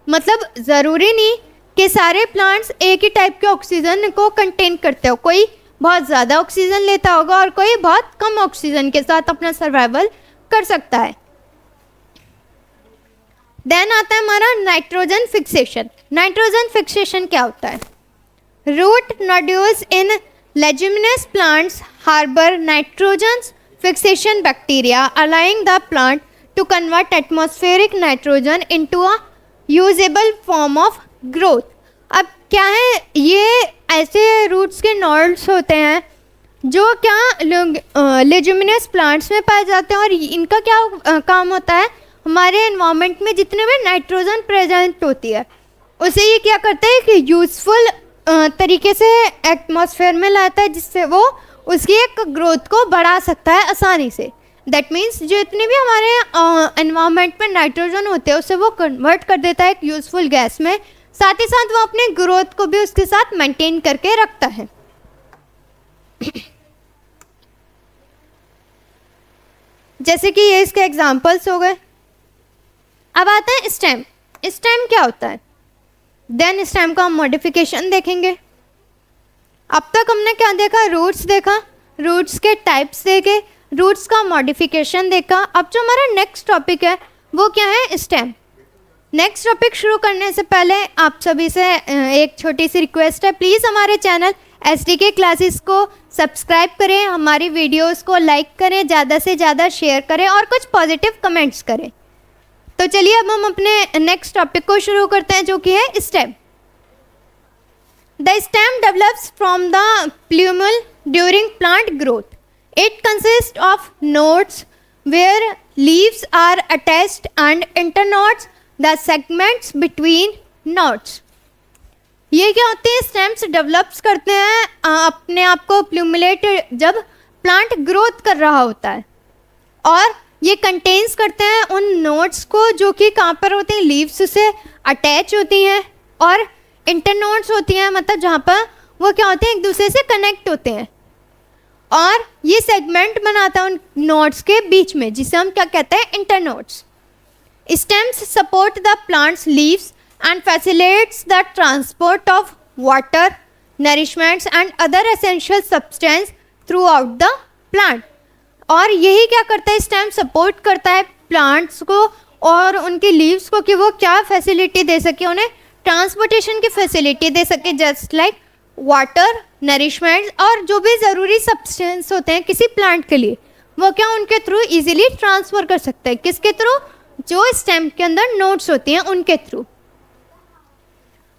Speaker 1: मतलब ज़रूरी नहीं कि सारे प्लांट्स एक ही टाइप के ऑक्सीजन को कंटेन करते हो, कोई बहुत ज़्यादा ऑक्सीजन लेता होगा और कोई बहुत कम ऑक्सीजन के साथ अपना सर्वाइवल कर सकता है. देन आता है हमारा नाइट्रोजन फिक्सेशन. नाइट्रोजन फिक्सेशन क्या होता है? Root nodules in leguminous plants harbour nitrogen fixation bacteria allowing the plant to convert atmospheric nitrogen into a usable form of growth. अब क्या है, ये ऐसे रूट्स के नोड्स होते हैं जो क्या लेग्यूमिनस प्लांट्स में पाए जाते हैं, और इनका क्या काम होता है, हमारे एनवायरनमेंट में जितने भी नाइट्रोजन प्रेजेंट होती है उसे ये क्या करता है कि यूज़फुल तरीके से एटमॉस्फेयर में लाता है, जिससे वो उसकी एक ग्रोथ को बढ़ा सकता है आसानी से. दैट मीन्स जो इतने भी हमारे एनवायरनमेंट में नाइट्रोजन होते हैं उसे वो कन्वर्ट कर देता है एक यूज़फुल गैस में, साथ ही साथ वो अपने ग्रोथ को भी उसके साथ मेंटेन करके रखता है. जैसे कि ये इसके एग्जांपल्स हो गए. अब आता है स्टेम. स्टेम क्या होता है? देन स्टेम का हम मॉडिफिकेशन देखेंगे. अब तक हमने क्या देखा, रूट्स देखा, रूट्स के टाइप्स देखे, रूट्स का मॉडिफिकेशन देखा. अब जो हमारा नेक्स्ट टॉपिक है वो क्या है, स्टेम. नेक्स्ट टॉपिक शुरू करने से पहले आप सभी से एक छोटी सी रिक्वेस्ट है, प्लीज़ हमारे चैनल SDK क्लासेस को सब्सक्राइब करें, हमारी वीडियोस को लाइक करें, ज़्यादा से ज़्यादा शेयर करें और कुछ पॉजिटिव कमेंट्स करें. तो चलिए अब हम अपने नेक्स्ट टॉपिक को शुरू करते हैं, जो कि है stem. The stem develops from the plumule during plant growth. It consist of nodes where leaves are attached and internodes the segments between nodes. ये क्या होते हैं, स्टेम्स डेवलप्स करते हैं अपने आप को प्लूमुलेट जब प्लांट ग्रोथ कर रहा होता है, और ये कंटेन्स करते हैं उन नोड्स को जो कि कहाँ पर होते हैं, लीव्स से अटैच होती हैं, और इंटरनोड्स होती हैं, मतलब जहाँ पर वो क्या होते हैं, एक दूसरे से कनेक्ट होते हैं, और ये सेगमेंट बनाता है उन नोड्स के बीच में, जिसे हम क्या कहते हैं, internodes. Stems support the plant's leaves and facilitates the transport of water, nourishments and other essential substance throughout the plant. और यही क्या करता है, स्टेम सपोर्ट करता है प्लांट्स को और उनकी लीव्स को कि वो क्या फैसिलिटी दे सके, उन्हें ट्रांसपोर्टेशन की फैसिलिटी दे सके, जस्ट लाइक वाटर, नरिशमेंट्स और जो भी ज़रूरी सब्सटेंस होते हैं किसी प्लांट के लिए, वो क्या उनके थ्रू इजीली ट्रांसफ़र कर सकते हैं. किसके थ्रू? जो स्टेम के अंदर नोड्स होती हैं उनके थ्रू.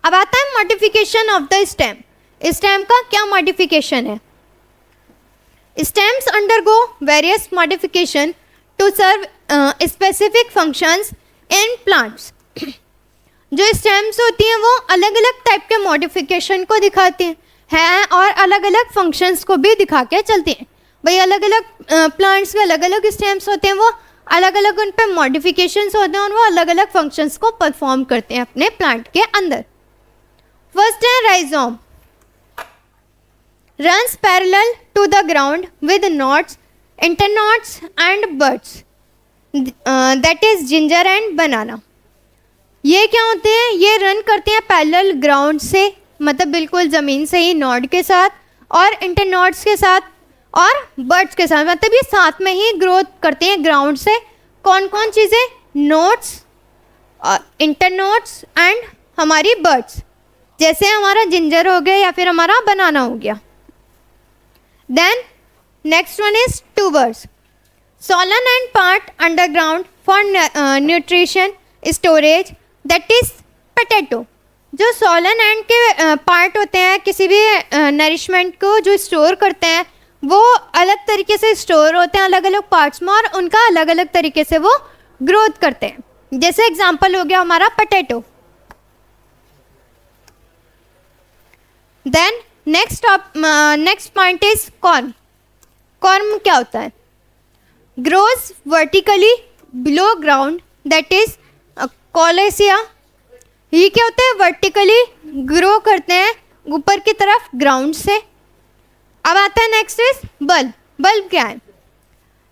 Speaker 1: अब आता है modification of the stem. Stem का क्या मॉडिफिकेशन है? Stems undergo various modification to serve specific functions in plants. जो स्टेम्स होती हैं वो अलग अलग टाइप के मॉडिफिकेशन को दिखाती हैं और अलग अलग फंक्शंस को भी दिखा के चलती हैं. भाई अलग अलग प्लांट्स के अलग अलग स्टेम्स होते हैं, वो अलग अलग उन पे मॉडिफिकेशंस होते हैं और वो अलग अलग फंक्शंस को परफॉर्म करते हैं अपने प्लांट के अंदर. फर्स्ट है rhizome. Runs parallel to the ground with nodes, internodes and buds, that is ginger and banana. ये क्या होते हैं? ये रन करते हैं पैरेलल ग्राउंड से, मतलब बिल्कुल ज़मीन से ही नोड के साथ, और इंटरनोड्स के साथ और बर्ड्स के साथ, मतलब ये साथ में ही ग्रोथ करते हैं ग्राउंड से. कौन कौन चीज़ें? नोड्स, इंटरनोड्स एंड हमारी बर्ड्स, जैसे हमारा जिंजर हो गया या फिर हमारा बनाना हो गया. Then next one is tubers. Swollen end part underground for nutrition storage. That is potato. जो सोलन एंड के पार्ट होते हैं किसी भी नरिशमेंट को जो स्टोर करते हैं वो अलग तरीके से स्टोर होते हैं अलग अलग पार्ट्स में, और उनका अलग अलग तरीके से वो ग्रोथ करते हैं। जैसे एग्जांपल हो गया हमारा potato. Then next point is corm. Corm क्या होता है? Grows vertically below ground, that is colocasia. ये क्या होते हैं? वर्टिकली ग्रो करते हैं ऊपर की तरफ ग्राउंड से। अब आता है नेक्स्ट इज बल्ब। बल्ब क्या है?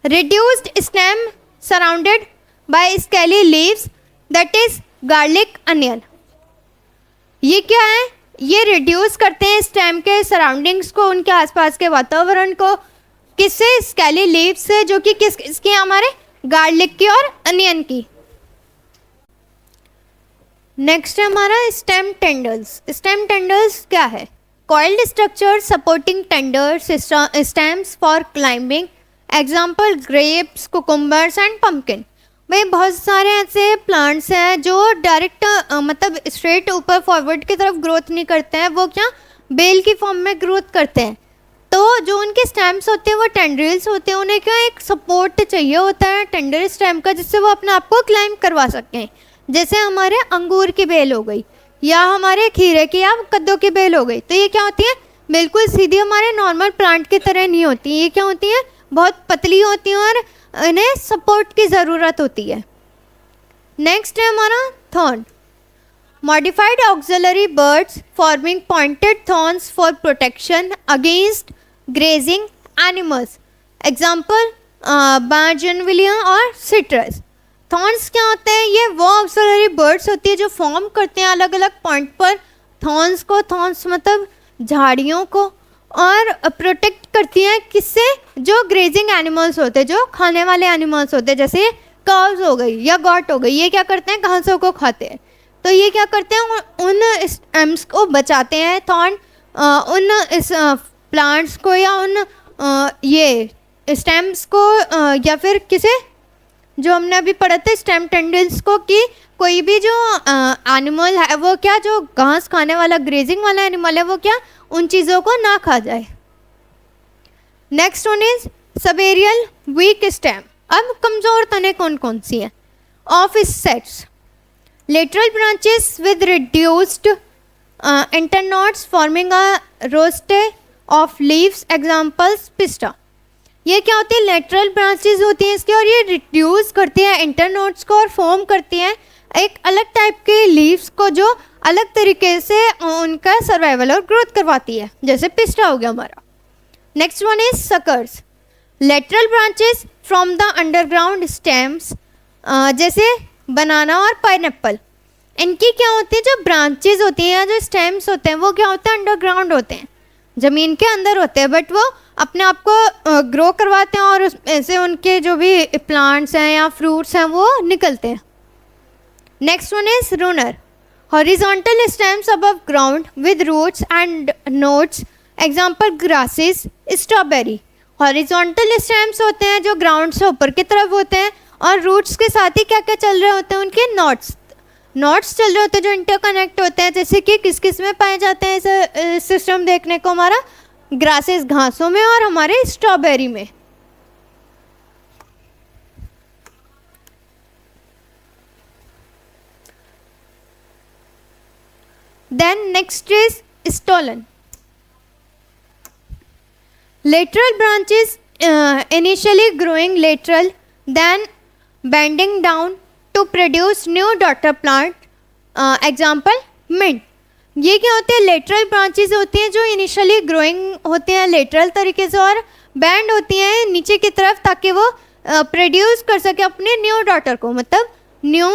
Speaker 1: Reduced stem surrounded by scaly leaves, that is garlic onion. ये क्या है? ये रिड्यूस करते हैं स्टेम के सराउंडिंग्स को, उनके आसपास के वातावरण को, किससे? स्केली लीव्स से, जो कि किसकी? हमारे गार्लिक की और अनियन की। नेक्स्ट है हमारा स्टेम टेंडल्स। स्टेम टेंडल्स क्या है? Coiled structure supporting tender stems for climbing, example grapes, cucumbers and pumpkin. भाई बहुत सारे ऐसे प्लांट्स हैं जो डायरेक्ट मतलब स्ट्रेट ऊपर फॉरवर्ड की तरफ ग्रोथ नहीं करते हैं, वो क्या बेल की फॉर्म में ग्रोथ करते हैं। तो जो उनके स्टेम्स होते हैं वो टेंड्रिल्स होते हैं, उन्हें क्या एक सपोर्ट चाहिए होता है टेंडर स्टेम का, जिससे वो अपने आप को क्लाइंब करवा सकें। जैसे हमारे अंगूर की बेल हो गई, या हमारे खीरे की या कद्दू की बेल हो गई, तो ये क्या होती है? बिल्कुल सीधी हमारे नॉर्मल प्लांट की तरह नहीं होती। ये क्या होती है? बहुत पतली होती हैं और इन्हें सपोर्ट की ज़रूरत होती है। नेक्स्ट है हमारा thorn. Modified axillary buds forming pointed thorns for protection against grazing animals, example bougainvillea और सिट्रस। थॉर्न्स क्या होते हैं? ये वो ऑक्सिलरी बर्ड्स होती है जो फॉर्म करते हैं अलग अलग पॉइंट पर थॉर्न्स को। थॉर्न्स मतलब झाड़ियों को, और प्रोटेक्ट करती हैं किससे? जो ग्रेजिंग एनिमल्स होते हैं, जो खाने वाले एनिमल्स होते हैं, जैसे काउज हो गई या गॉट हो गई। ये क्या करते हैं? घासों को खाते हैं। तो ये क्या करते हैं? उन स्टेम्स को बचाते हैं थॉर्न, उन इस प्लांट्स को या उन ये स्टेम्स को, या फिर किसे जो हमने अभी पढ़ा था स्टेम टेंडल्स को, कि कोई भी जो एनिमल है वो क्या, जो घास खाने वाला ग्रेजिंग वाला एनिमल है, वो क्या उन चीज़ों को ना खा जाए। Next one is subaerial weak stem. अब कमज़ोर तने कौन कौन सी हैं? Offsets, lateral branches with reduced internodes forming a rosette of leaves, examples Pistia. ये क्या होती है? लेटरल ब्रांचेस होती हैं इसकी, और ये रिड्यूस करती हैं इंटरनोड्स को और फॉर्म करती हैं एक अलग टाइप के लीव्स को, जो अलग तरीके से उनका सर्वाइवल और ग्रोथ करवाती है, जैसे पिस्टा हो गया हमारा। Next one is suckers. Lateral branches from the underground stems, जैसे बनाना और पाइनएप्पल। इनकी क्या होती है? जो ब्रांचेस होती हैं या जो स्टेम्स होते हैं वो क्या होते हैं? अंडरग्राउंड होते हैं, ज़मीन के अंदर होते हैं, बट वो अपने आप को ग्रो करवाते हैं और उसमें से उनके जो भी प्लांट्स हैं या फ्रूट्स हैं वो निकलते हैं। Next one is runner. Horizontal stems above ground with roots and nodes, example grasses, strawberry. Horizontal stems होते हैं जो ग्राउंड से ऊपर की तरफ होते हैं, और रूट्स के साथ ही क्या क्या चल रहे होते हैं? उनके नोट्स चल रहे होते हैं जो इंटरकनेक्ट होते हैं। जैसे कि किस किस में पाए जाते हैं ऐसे सिस्टम देखने को? हमारा ग्रासेस घासों में, और हमारे स्ट्रॉबेरी में। Then next is stolon. lateral branches initially growing lateral, then bending down to produce new daughter plant, example mint। ये क्या होते हैं? लेटरल ब्रांचेस होती हैं जो इनिशियली ग्रोइंग होते हैं लेटरल तरीके से, और बैंड होती हैं नीचे की तरफ, ताकि वो प्रोड्यूस कर सके अपने न्यू डॉटर को, मतलब न्यू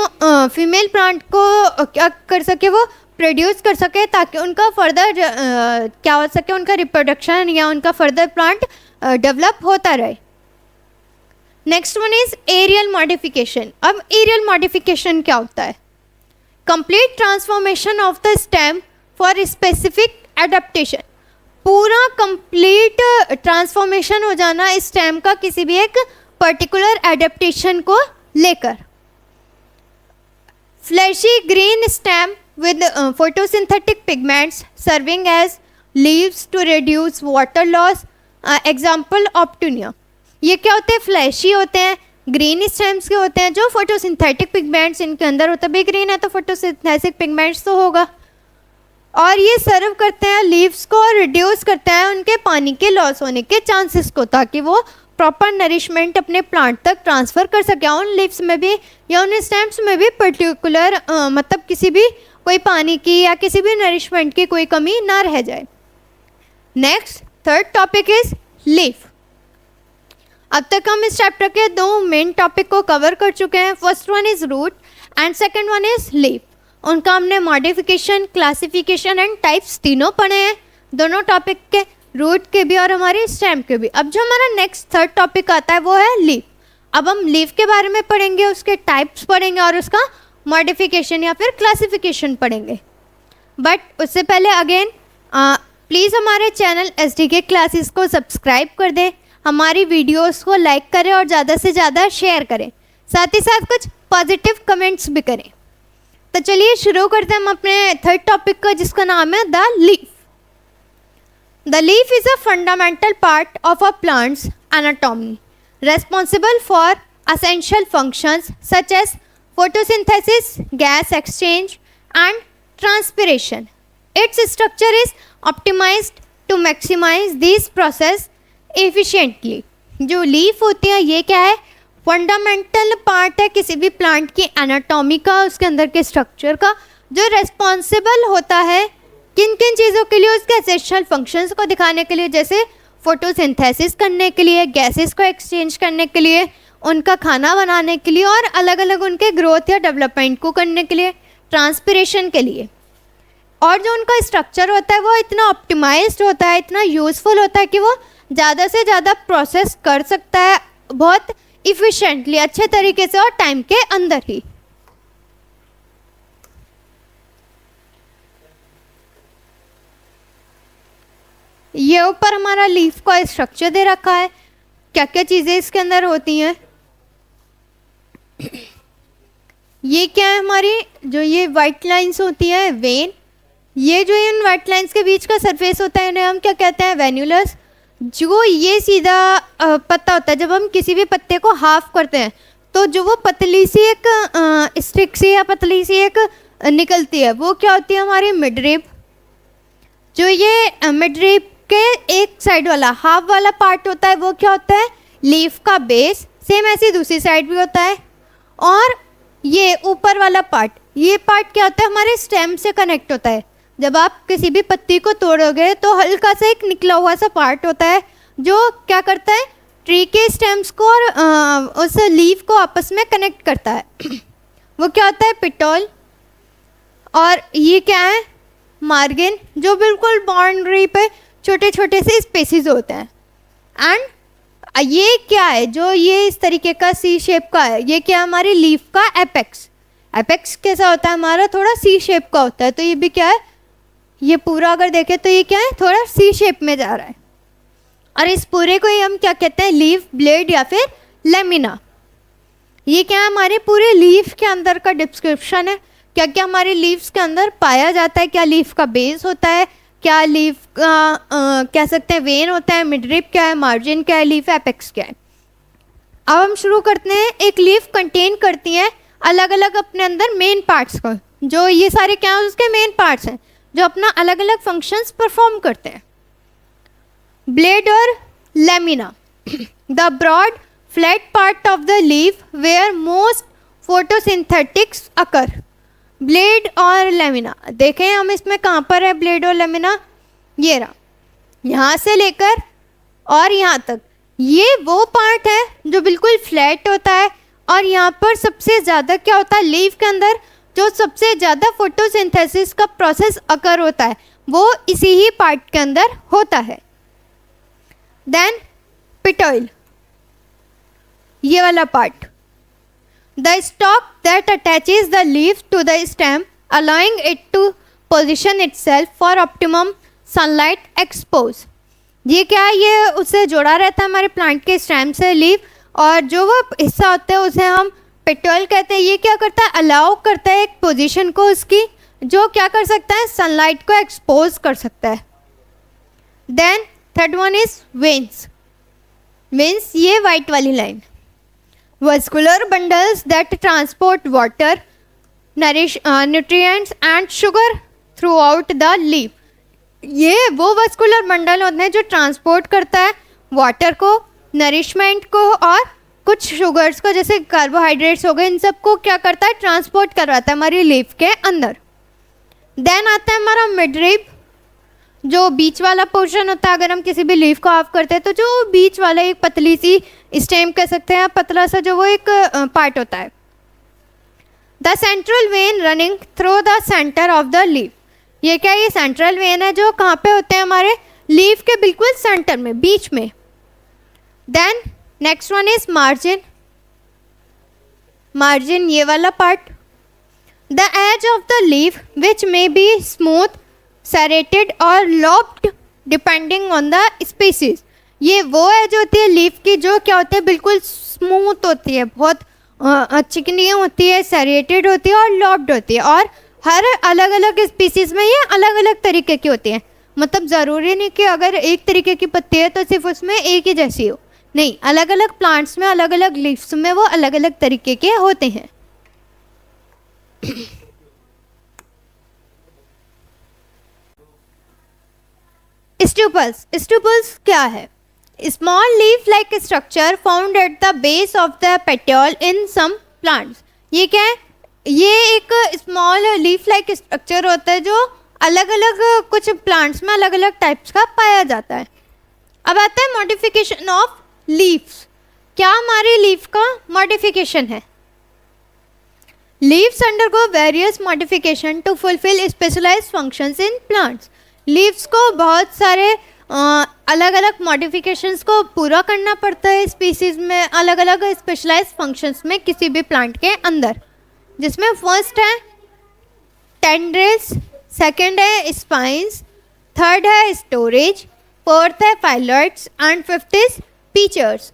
Speaker 1: फीमेल प्लांट को क्या कर सके? वो प्रोड्यूस कर सके, ताकि उनका फर्दर क्या हो सके? उनका रिप्रोडक्शन या उनका फर्दर प्लांट डेवलप होता रहे। Next one is aerial modification. अब एरियल मॉडिफिकेशन क्या होता है? Complete transformation of the stem for specific adaptation. पूरा कंप्लीट ट्रांसफॉर्मेशन हो जाना इस स्टेम का किसी भी एक पर्टिकुलर एडेप्टेशन को लेकर। Fleshy green stem with photosynthetic pigments serving as leaves to reduce water loss. Example optunia. ये क्या होते हैं? फ्लैशी होते हैं, ग्रीन स्टेम्स के होते हैं जो फोटोसिंथेटिक पिगमेंट्स इनके अंदर होता है। भी ग्रीन है तो फोटोसिंथेटिक पिगमेंट्स तो होगा। और ये सर्व करते हैं लीव्स को और रिड्यूस करते हैं उनके पानी के लॉस होने के चांसेस को, ताकि वो प्रॉपर नरिशमेंट अपने प्लांट तक ट्रांसफ़र कर सके। उन लीव्स में भी या उन स्टेम्स में भी पर्टिकुलर मतलब किसी भी कोई पानी की या किसी भी नरिशमेंट की कोई कमी ना रह जाए। Next third topic is leaf. अब तक हम इस चैप्टर के दो मेन टॉपिक को कवर कर चुके हैं। First one is root and second one is leaf. उनका हमने मॉडिफिकेशन, क्लासिफिकेशन एंड टाइप्स तीनों पढ़े हैं, दोनों टॉपिक के, रूट के भी और हमारे स्टेम के भी। अब जो हमारा नेक्स्ट थर्ड टॉपिक आता है वो है लीफ। अब हम लीफ के बारे में पढ़ेंगे, उसके टाइप्स पढ़ेंगे और उसका मॉडिफिकेशन या फिर क्लासिफिकेशन पढ़ेंगे। बट उससे पहले अगेन प्लीज़ हमारे चैनल SDK क्लासेस को सब्सक्राइब कर दें, हमारी वीडियोस को लाइक करें और ज़्यादा से ज़्यादा शेयर करें, साथ ही साथ कुछ पॉजिटिव कमेंट्स भी करें। तो चलिए शुरू करते हैं हम अपने थर्ड टॉपिक का, जिसका नाम है the leaf. The leaf is a fundamental part of a plants anatomy responsible for essential functions such as photosynthesis, gas exchange and transpiration. Its structure is optimized to maximize these process efficiently. जो लीफ होती है ये क्या है? फंडामेंटल पार्ट है किसी भी प्लांट की एनाटॉमी का, उसके अंदर के स्ट्रक्चर का, जो रेस्पॉन्सिबल होता है किन किन चीज़ों के लिए? उसके एसेंशियल फंक्शंस को दिखाने के लिए, जैसे फोटोसिंथेसिस करने के लिए, गैसेस को एक्सचेंज करने के लिए, उनका खाना बनाने के लिए और अलग अलग उनके ग्रोथ या डेवलपमेंट को करने के लिए, ट्रांसपिरेशन के लिए। और जो उनका स्ट्रक्चर होता है वो इतना ऑप्टिमाइज्ड होता है, इतना यूज़फुल होता है कि वो ज़्यादा से ज़्यादा प्रोसेस कर सकता है बहुत इफ़िशेंटली, अच्छे तरीके से और टाइम के अंदर ही। ये ऊपर हमारा लीफ का स्ट्रक्चर दे रखा है, क्या क्या चीज़ें इसके अंदर होती हैं। ये क्या है? हमारी जो ये वाइट लाइंस होती है वेन, ये जो इन वाइट लाइंस के बीच का सरफेस होता है इन्हें हम क्या कहते हैं? वेन्यूलस। जो ये सीधा पत्ता होता है, जब हम किसी भी पत्ते को हाफ करते हैं तो जो वो पतली सी एक स्टिक सी या पतली सी एक निकलती है, वो क्या होती है? हमारी मिडरिब। जो ये मिडरिब के एक साइड वाला हाफ वाला पार्ट होता है वो क्या होता है? लीफ का बेस। सेम ऐसी दूसरी साइड भी होता है। और ये ऊपर वाला पार्ट, ये पार्ट क्या होता है? हमारे स्टेम से कनेक्ट होता है। जब आप किसी भी पत्ती को तोड़ोगे तो हल्का सा एक निकला हुआ सा पार्ट होता है जो क्या करता है? ट्री के स्टेम्स को और उस लीफ को आपस में कनेक्ट करता है। वो क्या होता है? पिटोल। और ये क्या है? मार्जिन, जो बिल्कुल बाउंड्री पे छोटे छोटे से स्पेसिस होते हैं। एंड ये क्या है? जो ये इस तरीके का सी शेप का है, ये क्या? हमारी लीफ का एपेक्स। एपेक्स कैसा होता है? हमारा थोड़ा सी शेप का होता है। तो ये भी क्या है? ये पूरा अगर देखें तो ये क्या है? थोड़ा सी शेप में जा रहा है। और इस पूरे को ही हम क्या कहते हैं? लीफ ब्लेड या फिर लेमिना। ये क्या है? हमारे पूरे लीफ के अंदर का डिस्क्रिप्शन है, क्या क्या हमारे लीव्स के अंदर पाया जाता है। क्या लीफ का बेस होता है, क्या लीफ का कह सकते हैं वेन होता है, मिडरिब क्या है, मार्जिन क्या है, लीफ एपेक्स क्या है। अब हम शुरू करते हैं। एक लीफ कंटेन करती है अलग अलग अपने अंदर मेन पार्ट्स को, जो ये सारे क्या हैं? उसके मेन पार्ट्स हैं जो अपना अलग अलग फंक्शंस परफॉर्म करते हैं। ब्लेड और lamina, the broad flat part of the leaf where most photosynthesis occur. Blade और लेमिना, देखें हम इसमें कहाँ पर है ब्लेड और लेमिना? ये रहा, यहाँ से लेकर और यहाँ तक। ये वो पार्ट है जो बिल्कुल फ्लैट होता है और यहाँ पर सबसे ज़्यादा क्या होता है? लीफ के अंदर जो सबसे ज़्यादा फोटोसिंथेसिस का प्रोसेस अकर होता है वो इसी ही पार्ट के अंदर होता है। देन पिटोइल, ये वाला part, the stalk that attaches the leaf to the stem, allowing it to position itself for optimum sunlight expose. ये क्या है? ये उससे जुड़ा रहता है हमारे प्लांट के स्टेम से लीफ, और जो वो हिस्सा होता है उसे हम पेट्रोल कहते हैं, ये क्या करता है, अलाउ करता है एक पोजीशन को उसकी, जो क्या कर सकता है, सनलाइट को एक्सपोज कर सकता है। Then third one is veins. Veins, ये वाइट वाली line, vascular bundles that transport water, nutrients and sugar throughout the leaf. ये वो वस्कुलर बंडल होते हैं जो ट्रांसपोर्ट करता है वाटर को, नरिशमेंट को और कुछ शुगर्स को, जैसे कार्बोहाइड्रेट्स हो गए, इन सब को क्या करता है, ट्रांसपोर्ट करवाता है हमारी लीफ के अंदर। देन आता है हमारा मिडरिब, जो बीच वाला पोर्शन होता है। अगर हम किसी भी लीफ को ऑफ करते हैं तो जो बीच वाला एक पतली सी स्टेम कह सकते हैं, पतला सा जो वो एक पार्ट होता है। The central vein running through the centre of the leaf. ये क्या, ये सेंट्रल वेन है जो कहाँ पे होते हैं, हमारे लीफ के बिल्कुल सेंटर में, बीच में। Then next one is margin. Margin, ये वाला part, the edge of the leaf which may be smooth, serrated और lobed depending on the species. ये वो एज होती है लीफ की जो क्या होती है, बिल्कुल स्मूथ होती है, बहुत चिकनी होती है, सेरेटेड होती है और लॉब्ड होती है। और हर अलग अलग स्पीसीज में ये अलग अलग तरीके की होती है। मतलब ज़रूरी नहीं कि अगर एक तरीके की पत्ती है तो सिर्फ उसमें एक ही जैसी हो, नहीं, अलग अलग प्लांट्स में, अलग अलग लीव्स में वो अलग अलग तरीके के होते हैं। स्टूपल्स। स्टूपल्स क्या है, small leaf like structure found at the base of the petiole in some plants. ये क्या है, ये एक स्मॉल लीफ लाइक स्ट्रक्चर होता है जो अलग अलग कुछ प्लांट्स में अलग अलग टाइप्स का पाया जाता है। अब आता है मॉडिफिकेशन ऑफ लीव्स। क्या हमारी लीफ का मॉडिफिकेशन है? Leaves undergo various modification to fulfil specialised functions in plants. Leaves को बहुत सारे अलग अलग मॉडिफिकेशंस को पूरा करना पड़ता है स्पीसीज में, अलग अलग स्पेशलाइज्ड फंक्शंस में किसी भी प्लांट के अंदर, जिसमें फर्स्ट है टेंड्रिल्स, सेकंड है स्पाइंस, थर्ड है स्टोरेज, फोर्थ है phyllodes and fifth is pitchers.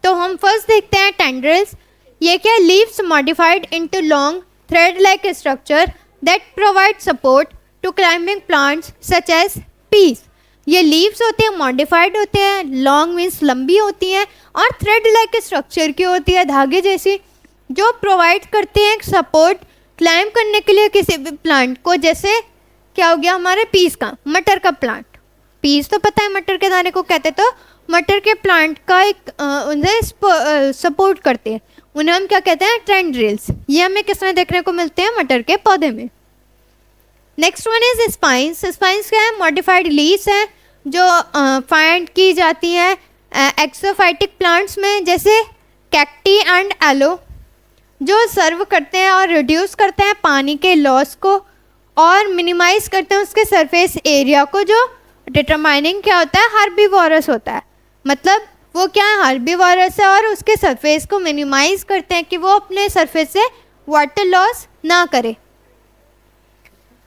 Speaker 1: तो हम फर्स्ट देखते हैं टेंड्रिल्स। ये क्या, leaves modified into long thread like structure that provide support to climbing plants such as peas. ये लीव्स होते हैं, मॉडिफाइड होते हैं, लॉन्ग मीन्स लंबी होती हैं और थ्रेड लाइक स्ट्रक्चर की होती है, धागे जैसी, जो प्रोवाइड करते हैं सपोर्ट क्लाइंब करने के लिए किसी भी प्लांट को। जैसे क्या हो गया हमारे पीस का, मटर का प्लांट, पीस तो पता है मटर के दाने को कहते, तो मटर के प्लांट का एक उन्हें सपोर्ट करते हैं, उन्हें हम क्या कहते हैं, टेंड्रिल्स। ये हमें किस में देखने को मिलते हैं, मटर के पौधे में। Next one is spines. Spines क्या है, मॉडिफाइड लीव्स हैं जो फाइंड की जाती है एक्सोफाइटिक प्लांट्स में, जैसे कैक्टी एंड एलो, जो सर्व करते हैं और रिड्यूस करते हैं पानी के लॉस को और मिनिमाइज करते हैं उसके सरफेस एरिया को, जो डिटरमाइनिंग क्या होता है, हर्बीवोरस होता है। मतलब वो क्या है, हर्बीवोरस है और उसके सरफेस को मिनिमाइज करते हैं कि वो अपने सरफेस से वाटर लॉस ना करे।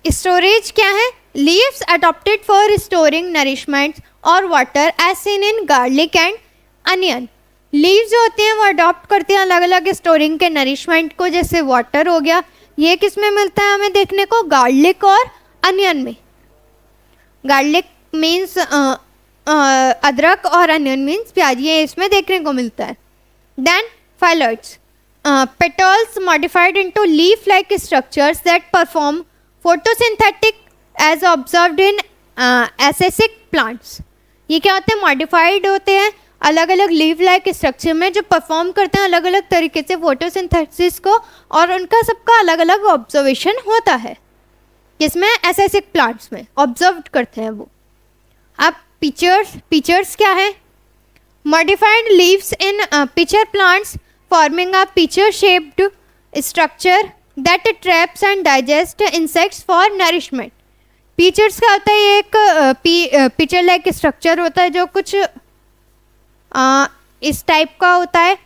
Speaker 1: स्टोरेज क्या है, leaves adapted for storing nourishment और water as seen in garlic and onion. Leaves जो होती हैं वो अडॉप्ट करती हैं अलग अलग स्टोरिंग के नरिशमेंट को, जैसे वाटर हो गया, ये किस में मिलता है हमें देखने को, गार्लिक और अनियन में। गार्लिक मीन्स अदरक और अनियन मीन्स प्याज, ये इसमें देखने को मिलता है। Then phyllodes, petioles modified into leaf like structures that perform photosynthetic as observed in एसेसिक प्लांट्स। ये क्या होते हैं, मॉडिफाइड होते हैं अलग अलग लीफ लाइक स्ट्रक्चर में, जो परफॉर्म करते हैं अलग अलग तरीके से फोटोसिंथेसिस को, और उनका सबका अलग अलग ऑब्जर्वेशन होता है, जिसमें एसेसिक प्लांट्स में ऑब्जर्व करते हैं वो। अब पिचर्स क्या है, modified leaves in pitcher plants forming a pitcher shaped structure that traps and digest insects for nourishment. Pitchers क्या होता है, ये एक पिचर लाइक स्ट्रक्चर होता है जो कुछ इस टाइप का होता है।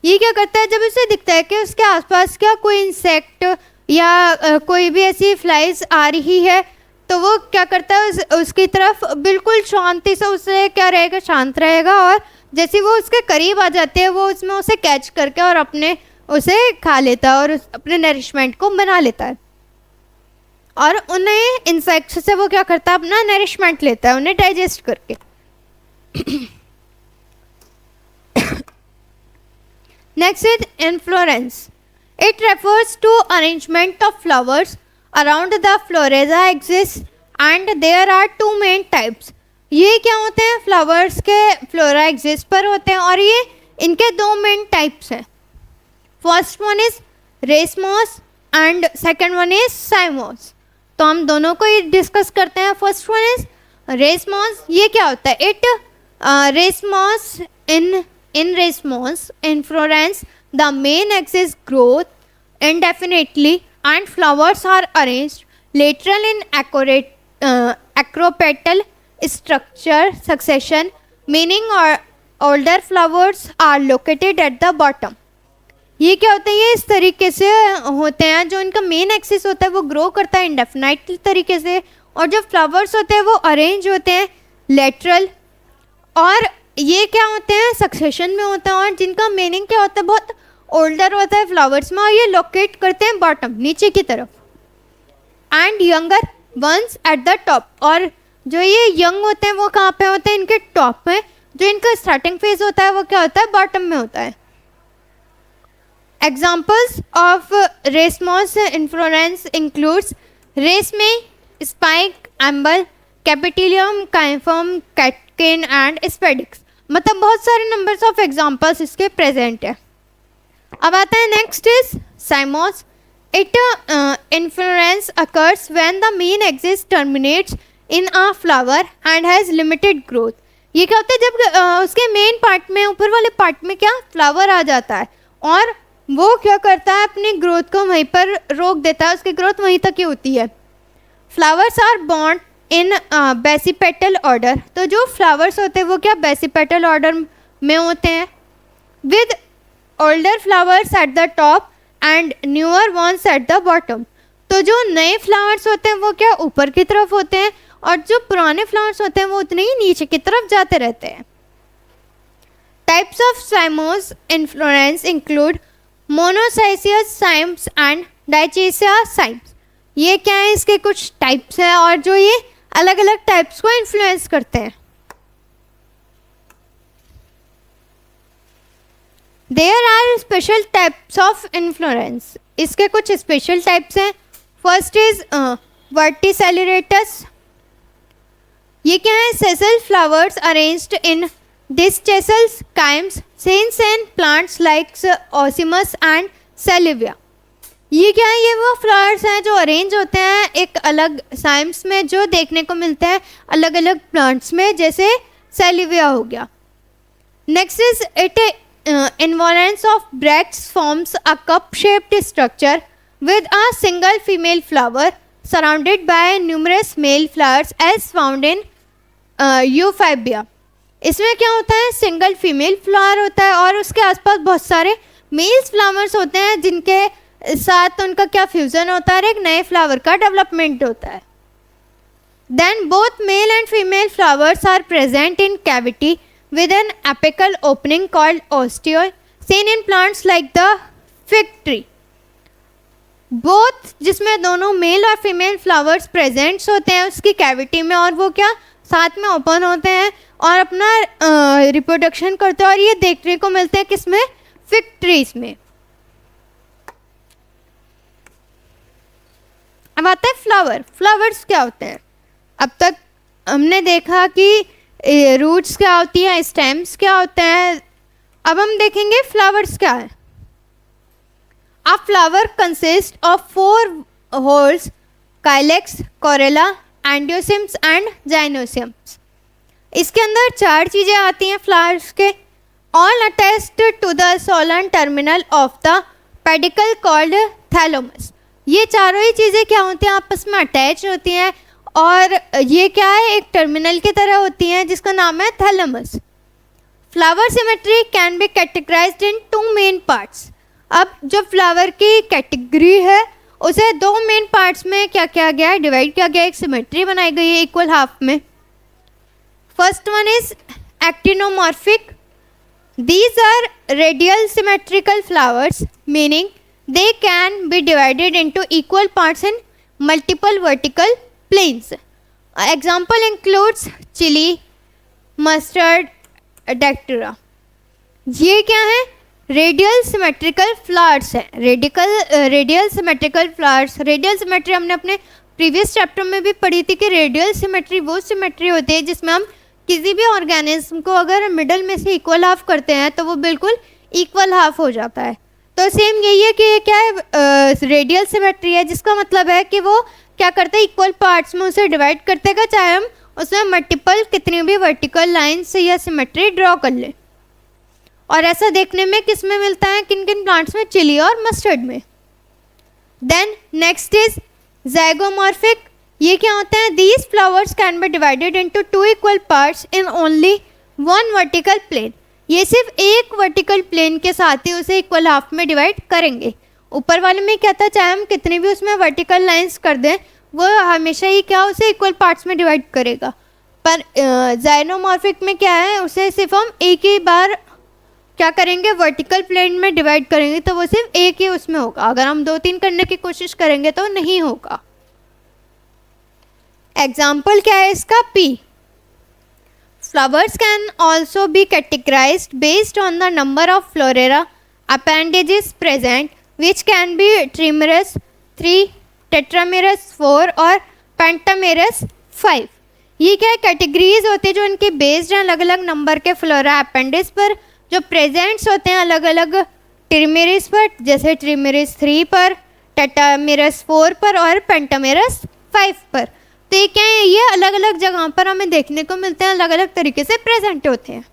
Speaker 1: ये क्या करता है, जब उसे दिखता है कि उसके आसपास क्या कोई इंसेक्ट या कोई भी ऐसी फ्लाइज आ रही है, तो वो क्या करता है, उसकी तरफ बिल्कुल शांति से उससे क्या रहेगा, शांत रहेगा, और जैसे वो उसके करीब आ जाते हैं वो उसमें उसे कैच करके और अपने उसे खा लेता है और अपने नरिशमेंट को बना लेता है। और उन्हें इंसेक्ट्स से वो क्या करता है, अपना नरिशमेंट लेता है उन्हें डाइजेस्ट करके। Next is inflorescence. It refers to arrangement of flowers around the floral axis and there are two main types. ये क्या होते हैं, फ्लावर्स के फ्लोरा एग्जिस्ट पर होते हैं और ये इनके दो मेन टाइप्स हैं। First one is racemose and second one is cymose. तो हम दोनों को ही डिस्कस करते हैं। First one is racemose. ये क्या होता है, it racemose in response inflorescence the main axis growth indefinitely and flowers are arranged lateral in acropetal structure succession, meaning older flowers are located at the bottom. ये क्या होता है, ये इस तरीके से होते हैं, जो इनका मेन एक्सिस होता है वो ग्रो करता है इंडेफिनाइट तरीके से, और जो फ्लावर्स होते हैं वो अरेंज होते हैं लेटरल, और ये क्या होते हैं सक्सेशन में होते हैं, और जिनका मीनिंग क्या होता है बहुत ओल्डर होता है फ्लावर्स में, और ये लोकेट करते हैं बॉटम नीचे की तरफ, and younger once at the top. और जो ये यंग होते हैं वो कहाँ पे होते हैं, इनके टॉप में। जो इनका स्टार्टिंग फेज होता है वो क्या होता है, बॉटम में होता है। Examples of racemose inflorescence includes raceme, spike, umbel, capitulum, corymb, catkin and spadix. मतलब बहुत सारे नंबर्स ऑफ एग्जाम्पल्स इसके प्रेजेंट है। अब आता है next is cymose. It inflorescence occurs when the main axis terminates in a flower and has limited growth. ये क्या होता है, जब उसके मेन पार्ट में, ऊपर वाले पार्ट में क्या फ्लावर आ जाता है, और वो क्या करता है अपनी ग्रोथ को वहीं पर रोक देता है, उसकी ग्रोथ वहीं तक ही होती है। Flowers are borne in basipetal order. तो जो फ्लावर्स होते हैं वो क्या बेसिपेटल ऑर्डर में होते हैं, with older flowers at the top and newer ones at the bottom. तो जो नए फ्लावर्स होते हैं वो क्या ऊपर की तरफ होते हैं, और जो पुराने फ्लावर्स होते हैं वो उतने ही नीचे की तरफ जाते रहते हैं। Types of cymose inflorescence include monochasial cymes and dichasial cymes. ये क्या है, इसके कुछ टाइप्स हैं और जो ये अलग अलग टाइप्स को इन्फ्लुएंस करते हैं। There are special types of inflorescence. इसके कुछ स्पेशल टाइप्स हैं। First is verticillaster. ये क्या है, sessile flowers arranged in dichasial cymes seen in plants like ocimum and salvia. ये क्या है, ये वो फ्लावर्स हैं जो अरेंज होते हैं एक अलग साइम्स में, जो देखने को मिलते हैं अलग अलग प्लांट्स में, जैसे सेलिविया हो गया। Next is it involucre of bracts forms a cup shaped structure with a single female flower surrounded by numerous male flowers as found in यूफाइबिया। इसमें क्या होता है, सिंगल फीमेल फ्लावर होता है और उसके आसपास बहुत सारे मेल्स फ्लावर्स होते हैं, जिनके साथ उनका क्या फ्यूजन होता है, एक नए फ्लावर का डेवलपमेंट होता है। Then both male and female flowers are present in cavity with an apical opening called ostiole seen in plants like the fig tree. Both, जिसमें दोनों मेल और फीमेल फ्लावर्स प्रेजेंट्स होते हैं उसकी कैविटी में, और वो क्या साथ में ओपन होते हैं और अपना रिप्रोडक्शन करते हैं, और ये देखने को मिलते हैं किसमें, फिग ट्रीज में। अब आता है फ्लावर। फ्लावर्स क्या होते हैं, अब तक हमने देखा कि रूट्स क्या होती है, स्टेम्स क्या होते हैं, अब हम देखेंगे फ्लावर्स क्या है। A flower consist of 4 whorls, calyx, corolla, androecium and जाइनोसिम्स। इसके अंदर 4 चीज़ें आती हैं फ्लावर्स के, all attached to the swollen terminal of the pedicel called thalamus. ये चारों ही चीज़ें क्या होती हैं, आपस में अटैच होती हैं, और ये क्या है, एक टर्मिनल की तरह होती हैं जिसका नाम है thalamus. Flower symmetry can be categorised in 2 main parts. अब जो फ्लावर की कैटेगरी है उसे 2 मेन पार्ट्स में क्या किया गया है, डिवाइड किया गया है, एक सिमेट्री बनाई गई है इक्वल हाफ में। First one is actinomorphic, These are radial symmetrical flowers, meaning they can be divided into equal parts in multiple vertical planes. Example includes chili, mustard, etc. ये क्या है? रेडियल सिमेट्रिकल फ्लावर्स है. Radial symmetrical flowers. Radial symmetry हमने अपने प्रीवियस चैप्टर में भी पढ़ी थी कि रेडियल सिमेट्री वो सिमेट्री होती है जिसमें हम किसी भी ऑर्गेनिज्म को अगर मिडल में से इक्वल हाफ करते हैं तो वो बिल्कुल इक्वल हाफ हो जाता है. तो सेम यही है कि ये क्या है? रेडियल सिमेट्री है, जिसका मतलब है कि वो क्या करते हैं? इक्वल पार्ट्स में उसे डिवाइड करते हैं, चाहे हम उसमें मल्टीपल कितनी भी वर्टिकल लाइन्स या सिमेट्री ड्रॉ कर लें. और ऐसा देखने में किस में मिलता है? किन किन प्लांट्स में? चिली और मस्टर्ड में. Then next is zygomorphic. ये क्या होता है? These flowers can be divided into 2 equal parts in only 1 vertical plane. ये सिर्फ एक वर्टिकल प्लेन के साथ ही उसे इक्वल हाफ में डिवाइड करेंगे. ऊपर वाले में क्या था? चाहे हम कितनी भी उसमें वर्टिकल लाइंस कर दें, वो हमेशा ही क्या उसे इक्वल पार्ट्स में डिवाइड करेगा. पर ज़ाइगोमॉर्फिक में क्या है? उसे सिर्फ हम एक ही बार क्या करेंगे? वर्टिकल प्लेन में डिवाइड करेंगे, तो वो सिर्फ एक ही उसमें होगा. अगर हम 2-3 करने की कोशिश करेंगे तो नहीं होगा. एग्जाम्पल क्या है इसका? Pea. Flowers can also be categorised based on the number of floral appendages present, which can be trimerous 3, tetramerous 4 और पेंटामेरस 5. ये क्या है? कैटेगरीज होती है जो इनकी बेस्ड हैं अलग अलग नंबर के फ्लोरा अपेंडेज पर, जो प्रेजेंट्स होते हैं अलग अलग ट्रिमेरिस पर, जैसे ट्रिमेरिस 3 पर, टेट्रामेरस 4 पर और पेंटामेरस 5 पर. तो ये क्या है? ये अलग अलग जगह पर हमें देखने को मिलते हैं, अलग अलग तरीके से प्रेजेंट होते हैं.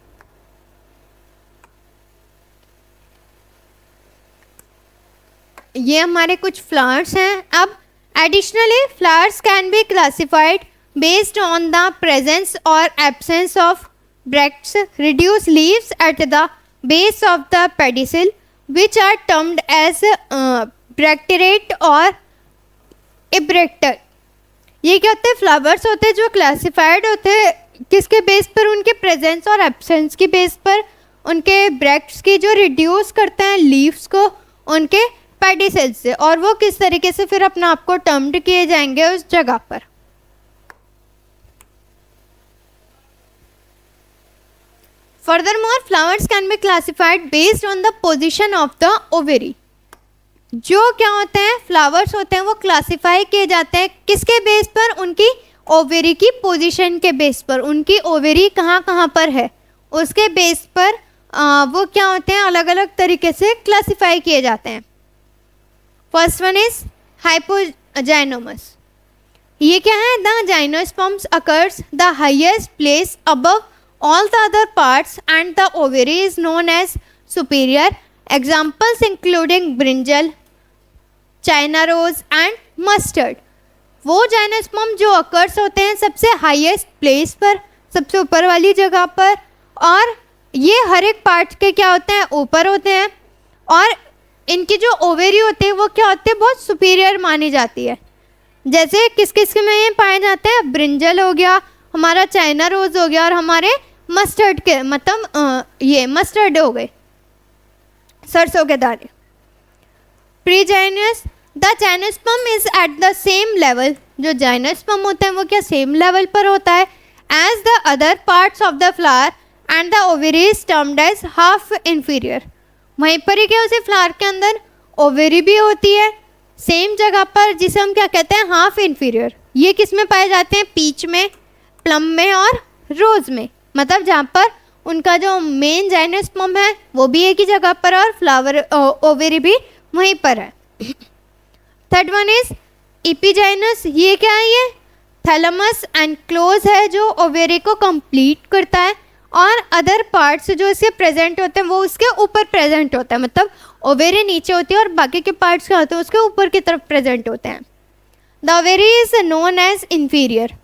Speaker 1: ये हमारे कुछ फ्लावर्स हैं. अब additionally flowers can be classified based on the presence और absence of bracts, reduced leaves at the base of the pedicel, which are termed as bracteate और ebracter. ये क्या होते हैं? फ्लावर्स होते हैं जो क्लासिफाइड होते हैं किसके बेस पर? उनके प्रेजेंस और एब्सेंस की बेस पर. उनके ब्रैक्ट्स की जो रिड्यूस करते हैं लीव्स को उनके पेडिसेल से, और वो किस तरीके से फिर अपने आप को टर्म्ड किए जाएंगे उस जगह पर. Furthermore, flowers can be classified based on the position of the ovary. जो क्या होते हैं? फ्लावर्स होते हैं वो क्लासिफाई किए जाते हैं किसके बेस पर? उनकी ओवेरी की पोजीशन के बेस पर. उनकी ओवेरी कहाँ कहाँ पर है उसके बेस पर वो क्या होते हैं? अलग अलग तरीके से क्लासिफाई किए जाते हैं. First one is hypogynous. ये क्या है? The gynoecium occurs the highest place above all the other parts and the ovary is known as superior. Examples including brinjal, china rose and mustard. वो जाइनोस्पर्म जो अकर्स होते हैं सबसे हाईएस्ट प्लेस पर, सबसे ऊपर वाली जगह पर, और ये हर एक पार्ट के क्या होते हैं? ऊपर होते हैं. और इनकी जो ओवेरी होती है वो क्या होते हैं? बहुत सुपीरियर मानी जाती है. जैसे किस किस में ये पाए जाते हैं? ब्रिंजल हो गया, हमारा चाइना रोज हो गया, और हमारे मस्टर्ड के मतलब ये मस्टर्ड हो गए, सरसों के दाने. Perigynous. The gynoecium is at the same level. जो जाइनोस्पर्म होते हैं वो क्या सेम लेवल पर होता है as the other parts of the flower and the ovary is termed as half inferior. वहीं पर ही क्या उसे फ्लावर के अंदर ओवेरी भी होती है सेम जगह पर, जिसे हम क्या कहते हैं? Half inferior. ये किस में पाए जाते हैं? पीच में, प्लम में और रोज में. मतलब जहाँ पर उनका जो मेन जाइनोस्पर्म है वो भी एक ही जगह पर और फ्लावर ओवेरी भी वहीं पर है. Third one is epigynous. ये क्या है? ये थैलेमस एंड क्लोज है जो ओवेरी को कंप्लीट करता है, और अदर पार्ट्स जो इसके प्रेजेंट होते हैं वो उसके ऊपर प्रेजेंट होता है. मतलब ओवेरी नीचे होती है और बाकी के पार्ट्स क्या होते हैं? उसके ऊपर की तरफ प्रेजेंट होते हैं. The ovary is known as inferior.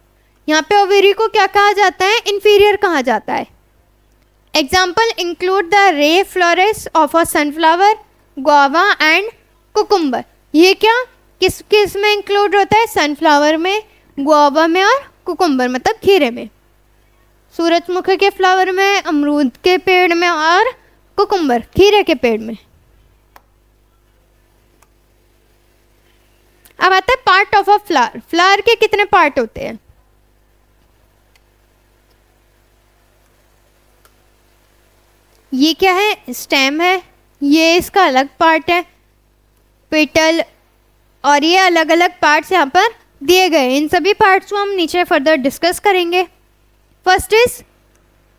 Speaker 1: यहाँ पे ओवेरी को क्या कहा जाता है? इन्फीरियर कहा जाता है. एग्जाम्पल इंक्लूड द रे Flores of a sunflower, guava and cucumber. ये क्या किस किस में इंक्लूड होता है? सनफ्लावर में, गुआवा में और कुकुम्बर मतलब खीरे में. सूरजमुखी के फ्लावर में, अमरूद के पेड़ में और कुकुम्बर, खीरे के पेड़ में। अब आता है part of a flower. Flower के कितने पार्ट होते हैं? ये क्या है? स्टेम है, ये इसका अलग पार्ट है, पेटल, और ये अलग अलग पार्ट्स यहाँ पर दिए गए। इन सभी पार्ट्स को हम नीचे फर्दर डिस्कस करेंगे। First is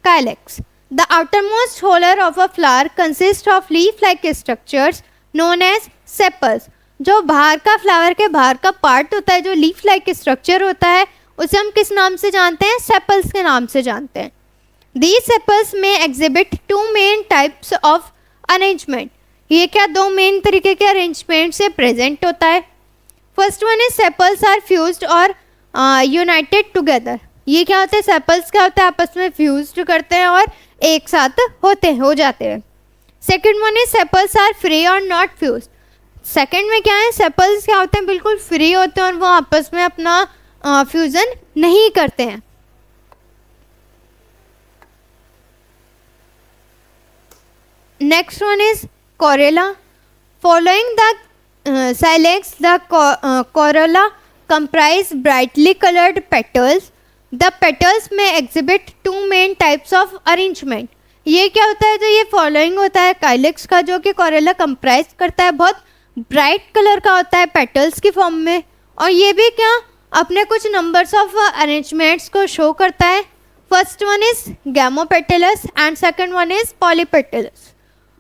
Speaker 1: calyx. The outermost whorl of a flower consist of leaf like structures known as sepals. जो बाहर का फ्लावर के बाहर का पार्ट होता है, जो लीफ लाइक स्ट्रक्चर होता है, उसे हम किस नाम से जानते हैं? सेपल्स के नाम से जानते हैं। These sepals may exhibit two main types of arrangement. ये क्या दो मेन तरीके के अरेंजमेंट से प्रेजेंट होता है? First one is sepals are fused और यूनाइटेड टुगेदर। ये क्या होता है? सेपल्स क्या होता है? आपस में फ्यूज्ड करते हैं और एक साथ हो जाते हैं। Second one is sepals are free और नॉट फ्यूज्ड। सेकेंड में क्या है? सेपल्स क्या होते हैं? बिल्कुल फ्री होते हैं और वो आपस में अपना फ्यूजन नहीं करते हैं। Next one is corolla. Following the silex, the corolla comprise brightly colored petals. The petals may exhibit two main types of arrangement. ये क्या होता है? जो ये फॉलोइंग होता है काइलेक्स का, जो कि कोरेला कंप्राइज करता है, बहुत ब्राइट कलर का होता है पेटल्स की फॉर्म में, और ये भी क्या अपने कुछ नंबर्स ऑफ अरेंजमेंट्स को शो करता है। First one is gamopetalous and second one is polypetalous.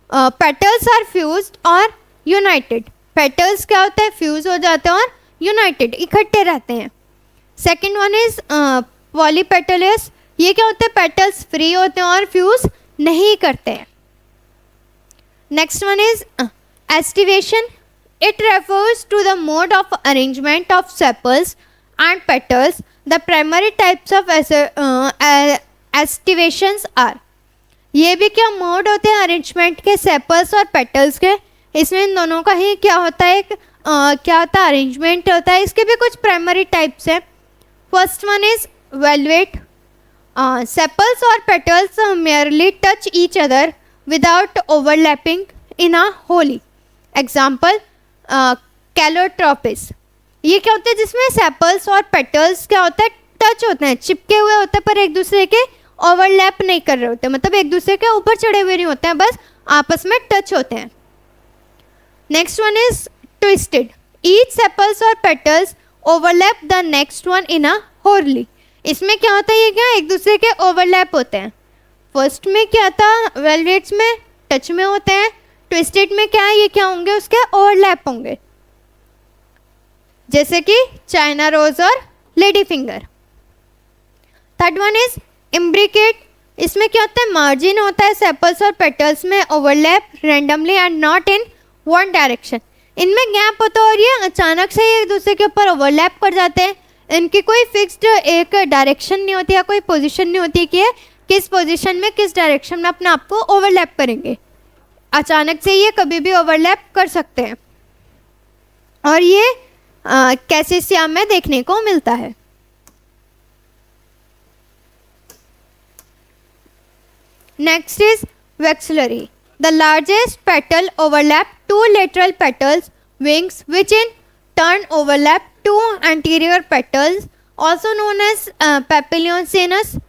Speaker 1: Petals are fused और यूनाइटेड। पेटल्स क्या होते हैं? फ्यूज हो जाते हैं और यूनाइटेड, इकट्ठे रहते हैं। Second one is polypetalous. ये क्या होते हैं? पेटल्स फ्री होते हैं और फ्यूज नहीं करते हैं। Next one is aestivation. It refers to the mode of arrangement of sepals and petals. The primary types of aestivations are. ये भी क्या मोड होते हैं अरेंजमेंट के, सेपल्स और पेटल्स के। इसमें इन दोनों का ही क्या होता है? क्या होता है? अरेंजमेंट होता है। इसके भी कुछ प्राइमरी टाइप्स हैं। First one is valvate. Sepals और petals merely touch each other without overlapping in a whorl. Example calotropis. ये क्या होता है? जिसमें सेपल्स और पेटल्स क्या होता है? टच होते हैं, चिपके हुए होते हैं, पर एक दूसरे के ओवरलैप नहीं कर रहे होते, मतलब एक दूसरे के ऊपर चढ़े हुए नहीं होते हैं, बस आपस में टच होते हैं। Next one is twisted. Each sepals और petals overlap the next one in a whorl. इसमें क्या होता है? ये क्या एक दूसरे के ओवरलैप होते हैं। फर्स्ट में क्या था? वेलवेट्स में टच में होते हैं। ट्विस्टेड में क्या है? ये क्या होंगे? उसके ओवरलैप होंगे, जैसे कि चाइना रोज और lady finger. Third one is imbricate. इसमें क्या होता है? मार्जिन होता है सेपल्स और पेटल्स में, overlap randomly and not in one direction. इनमें गैप होता है और ये अचानक से एक दूसरे के ऊपर ओवरलैप कर जाते हैं। इनकी कोई फिक्स्ड एक डायरेक्शन नहीं होती या कोई पोजीशन नहीं होती कि किस पोजीशन में, किस डायरेक्शन में अपने आप को ओवरलैप करेंगे। अचानक से ये कभी भी ओवरलैप कर सकते हैं और ये कैसेसिया में देखने को मिलता है। Next is vexillary. The largest petal overlap two lateral petals, wings, which in turn overlap two anterior petals, also known as papiliocinus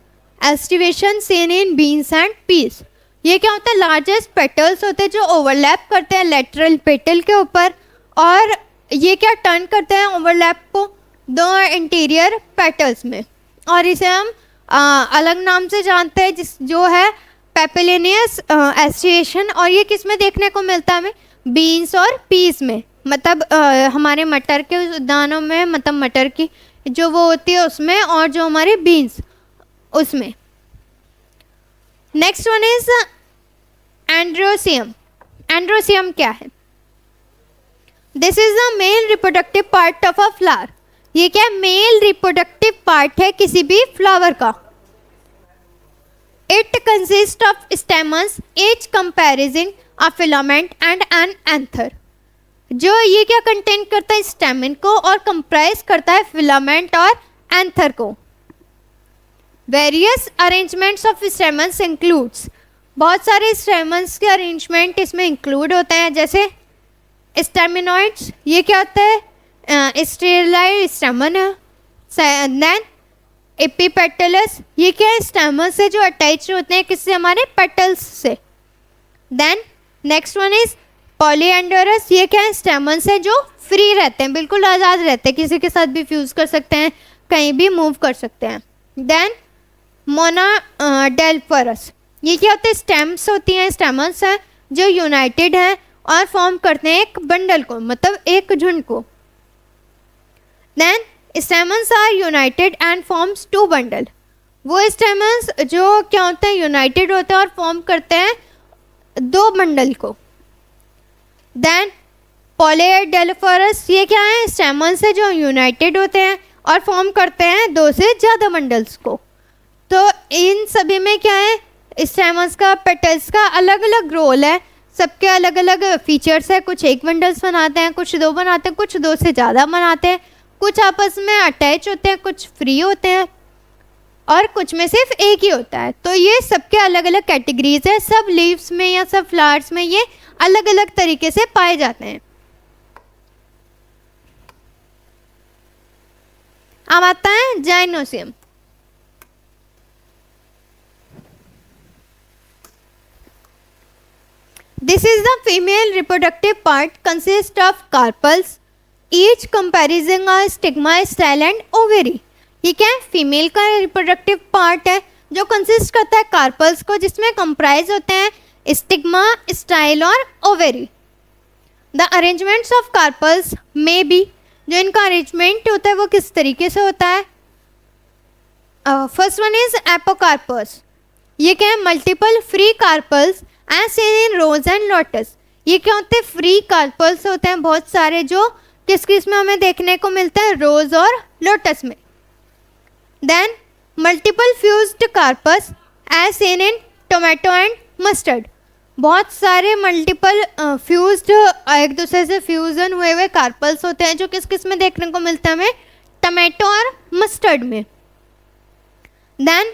Speaker 1: estivation seen in beans and peas. ये क्या होता है? लार्जेस्ट पेटल्स होते हैं जो ओवरलैप करते हैं लेटरल पेटल के ऊपर, और ये क्या टर्न करते हैं ओवरलैप को दो इंटीरियर पेटल्स में, और इसे हम अलग नाम से जानते हैं जो है पेपिलिनियस एस्टिवेशन। और ये किस में देखने को मिलता है हमें? बीन्स और पीस में, मतलब हमारे मटर के दानों में, मतलब मटर की जो वो होती है उसमें, और जो हमारे बीन्स उसमें। Next one is androecium. Androecium क्या है? This is the male reproductive part of a flower. ये क्या? मेल रिप्रोडक्टिव पार्ट है किसी भी फ्लावर का। It consists of stamens, each comprising a filament and an anther. जो ये क्या कंटेन करता है? स्टेमन को, और कंप्राइज करता है फिलामेंट और एंथर को। Various arrangements of stamens includes बहुत सारे स्टेमन्स के अरेंजमेंट इसमें इंक्लूड होते हैं, जैसे स्टेमिनॉइड्स, ये क्या होता है, स्टेरिलाइज स्टेमन है। देन एपीपेटलस, ये क्या है, स्टेमन से जो अटैच होते हैं किससे, हमारे पेटल्स से। देन नेक्स्ट वन इज पॉलीएंडोरस, ये क्या है, स्टेमन से जो फ्री रहते हैं, बिल्कुल आज़ाद रहते हैं, किसी के साथ भी फ्यूज़ कर सकते हैं, कहीं भी मूव कर सकते हैं। देन मोनाडेल्फरस, ये क्या होते हैं, स्टेम्स होती हैं, स्टेमन्स हैं जो यूनाइटेड हैं और फॉर्म करते हैं एक बंडल को, मतलब एक झुंड को। Then stamens are united and forms two bundle, वो स्टेमन्स जो क्या होते हैं, यूनाइटेड होते हैं और फॉर्म करते हैं दो बंडल को। देन पॉलीडेल्फरस, ये क्या है, स्टेमन्स है जो यूनाइटेड होते हैं और फॉर्म करते हैं दो से ज़्यादा बंडल्स को। तो इन सभी में क्या है, स्टेमन्स का, पेटल्स का अलग अलग रोल है, सबके अलग अलग फीचर्स है, कुछ एक बंडल्स बनाते हैं, कुछ दो बनाते हैं, कुछ दो से ज़्यादा बनाते हैं, कुछ आपस में अटैच होते हैं, कुछ फ्री होते हैं और कुछ में सिर्फ एक ही होता है। तो ये सबके अलग अलग कैटेगरीज है, सब लीव्स में या सब फ्लावर्स में ये अलग अलग तरीके से पाए जाते हैं। अब आता है जाइनोसियम। This is the female reproductive part, consists of carpels, each comprising a stigma, style and ovary। ये क्या है, फीमेल का रिप्रोडक्टिव पार्ट है जो कंसिस्ट करता है कार्पल्स को, जिसमें कंप्राइज होते हैं स्टिग्मा, स्टाइल और ovary. The arrangements of carpels में बी, जो इनका अरेंजमेंट होता है वो किस तरीके से होता है। फर्स्ट वन इज एपोकार्पस, ये क्या है, multiple free carpels as seen in rose and lotus. ये क्या होते हैं, फ्री कार्पल्स होते हैं बहुत सारे, जो किस किस में हमें देखने को मिलता है, रोज और लोटस में। Then multiple fused carpels as seen in tomato and mustard, बहुत सारे मल्टीपल फ्यूज्ड, एक दूसरे से फ्यूजन हुए हुए कार्पल्स होते हैं जो किस किस में देखने को मिलता है हमें, टोमेटो और मस्टर्ड में। देन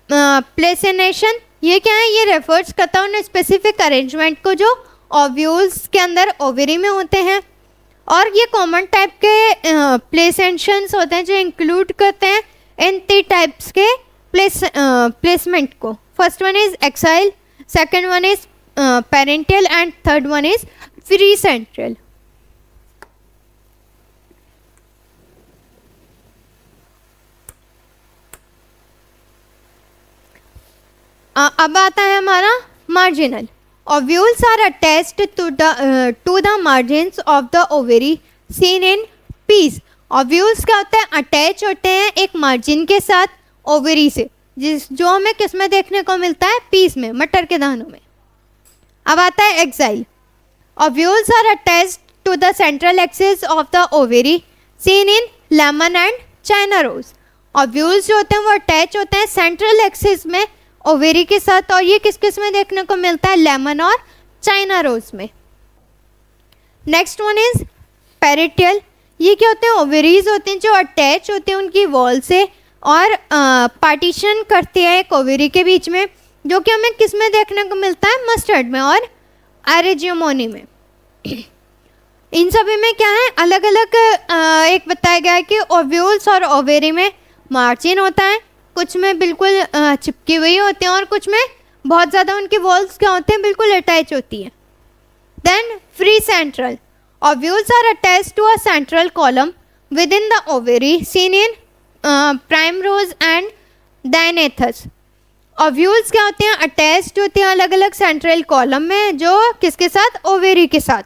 Speaker 1: प्लेसेनेशन, ये क्या है, ये रेफर्स करता है उन स्पेसिफिक अरेंजमेंट को जो ओव्यूल्स के अंदर ओवेरी में होते हैं, और ये कॉमन टाइप के प्लेसेंशंस होते हैं जो इंक्लूड करते हैं इन 3 टाइप्स के प्लेसमेंट को। First one is axile, second one is parietal and third one is free central. अब आता है हमारा marginal. Ovules are attached to the margins of the ovary seen in peas. Ovules क्या होता है, अटैच होते हैं एक मार्जिन के साथ ओवेरी से, जो हमें किस में देखने को मिलता है, पीस में, मटर के दानों में। अब आता है axile. Ovules are attached to the central axis of the ovary seen in lemon and China rose. Ovules जो होते हैं वो अटैच होते हैं सेंट्रल एक्सिस में ओवेरी के साथ, और ये किस किस में देखने को मिलता है, लेमन और चाइना रोज में। Next one is parietal. ये क्या होते हैं, ओवेरीज होते हैं जो अटैच होते हैं उनकी वॉल से और पार्टीशन करते हैं एक ओवेरी के बीच में, जो कि हमें किस में देखने को मिलता है, मस्टर्ड में और एरेजियोमोनी में। इन सभी में क्या है, अलग अलग एक बताया गया है कि ओव्यूल्स और ओवेरी में मार्जिन होता है, कुछ में बिल्कुल चिपकी हुई होती हैं और कुछ में बहुत ज़्यादा उनकी वॉल्स क्या होते हैं, बिल्कुल अटैच होती हैं। Then free central. Ovules are attached to a central column within the ovary seen in primrose and dianthus. Ovules क्या होते हैं, अटैच्ड होते हैं अलग अलग सेंट्रल कॉलम में, जो किसके साथ, ओवेरी के साथ,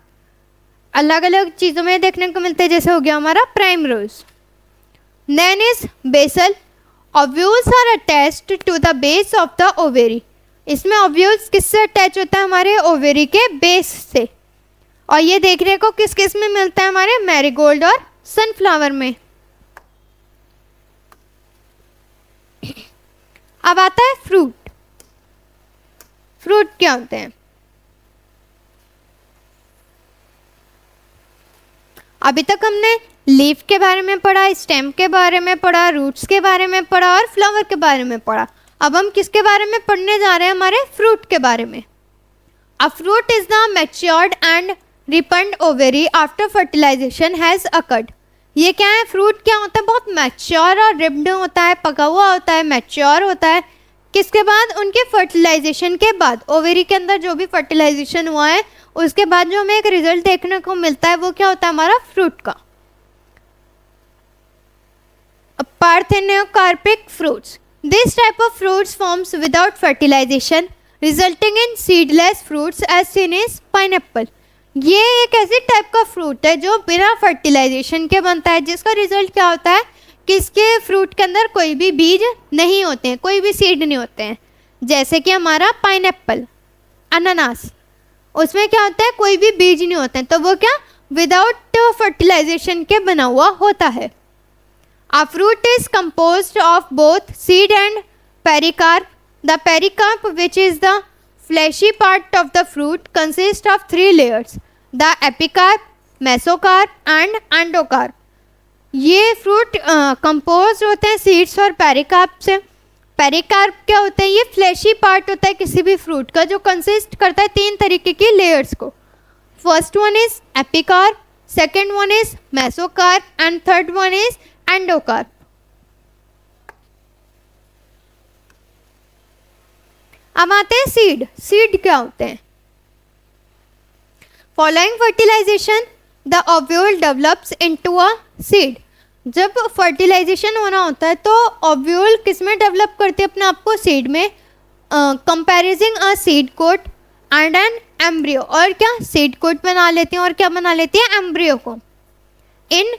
Speaker 1: अलग अलग चीज़ों में देखने को मिलते हैं, जैसे हो गया हमारा primrose. Then is basal. Ovules are attached to the base of the ovary. इसमें ओव्यूल्स किससे अटैच होता है, हमारे ओवेरी के बेस से, और ये देखने को किस किस में मिलता है, हमारे मैरीगोल्ड और सनफ्लावर में। अब आता है फ्रूट। फ्रूट क्या होते हैं, अभी तक हमने लीफ के बारे में पढ़ा, स्टेम के बारे में पढ़ा, रूट्स के बारे में पढ़ा और फ्लावर के बारे में पढ़ा। अब हम किसके बारे में पढ़ने जा रहे हैं? हमारे फ्रूट के बारे में। A fruit is the matured and ripened ovary after fertilisation has occurred. ये क्या है? फ्रूट क्या होता है? बहुत मैच्योर और रिप्ड होता है, पका हुआ होता है, मैच्योर होता है। किसके बाद? उनके फर्टिलाइजेशन के बाद। ओवेरी के अंदर जो भी फर्टिलाइजेशन हुआ है उसके बाद जो हमें एक रिजल्ट देखने को मिलता है वो क्या होता है? हमारा फ्रूट का। Parthenocarpic fruits, this type of fruits forms without fertilisation resulting in seedless fruits as seen is pineapple. ये एक ऐसी टाइप का फ्रूट है जो बिना फर्टिलाइजेशन के बनता है, जिसका रिजल्ट क्या होता है कि इसके फ्रूट के अंदर कोई भी बीज नहीं होते हैं, कोई भी सीड नहीं होते हैं। जैसे कि हमारा पाइनएप्पल, अनानास, उसमें क्या होता है? कोई भी बीज नहीं होते हैं, तो वो क्या विदाउट फर्टिलाइजेशन के बना हुआ होता है। A fruit is composed of both seed and pericarp. The pericarp, which is the fleshy part of the fruit, consists of 3 layers: the epicarp, mesocarp and endocarp. ये फ्रूट कंपोज होते हैं सीड्स और पेरिकार्प से। पेरिकार्प क्या होता है? ये फ्लैशी पार्ट होता है किसी भी फ्रूट का, जो कंसिस्ट करता है 3 तरीके की लेयर्स को। First one is epicarp, second one is mesocarp and third one is endocarp. अब आते हैं सीड। सीड क्या होते हैं? Following fertilisation the ovule develops into a seed. जब फर्टिलाइजेशन होना होता है तो ओव्यूल किस में डेवलप करते हैं अपने आप को? सीड में। Comprising a seed coat and an embryo, और क्या सीड कोट बना लेती हैं और क्या बना लेती है? एम्ब्रियो को। इन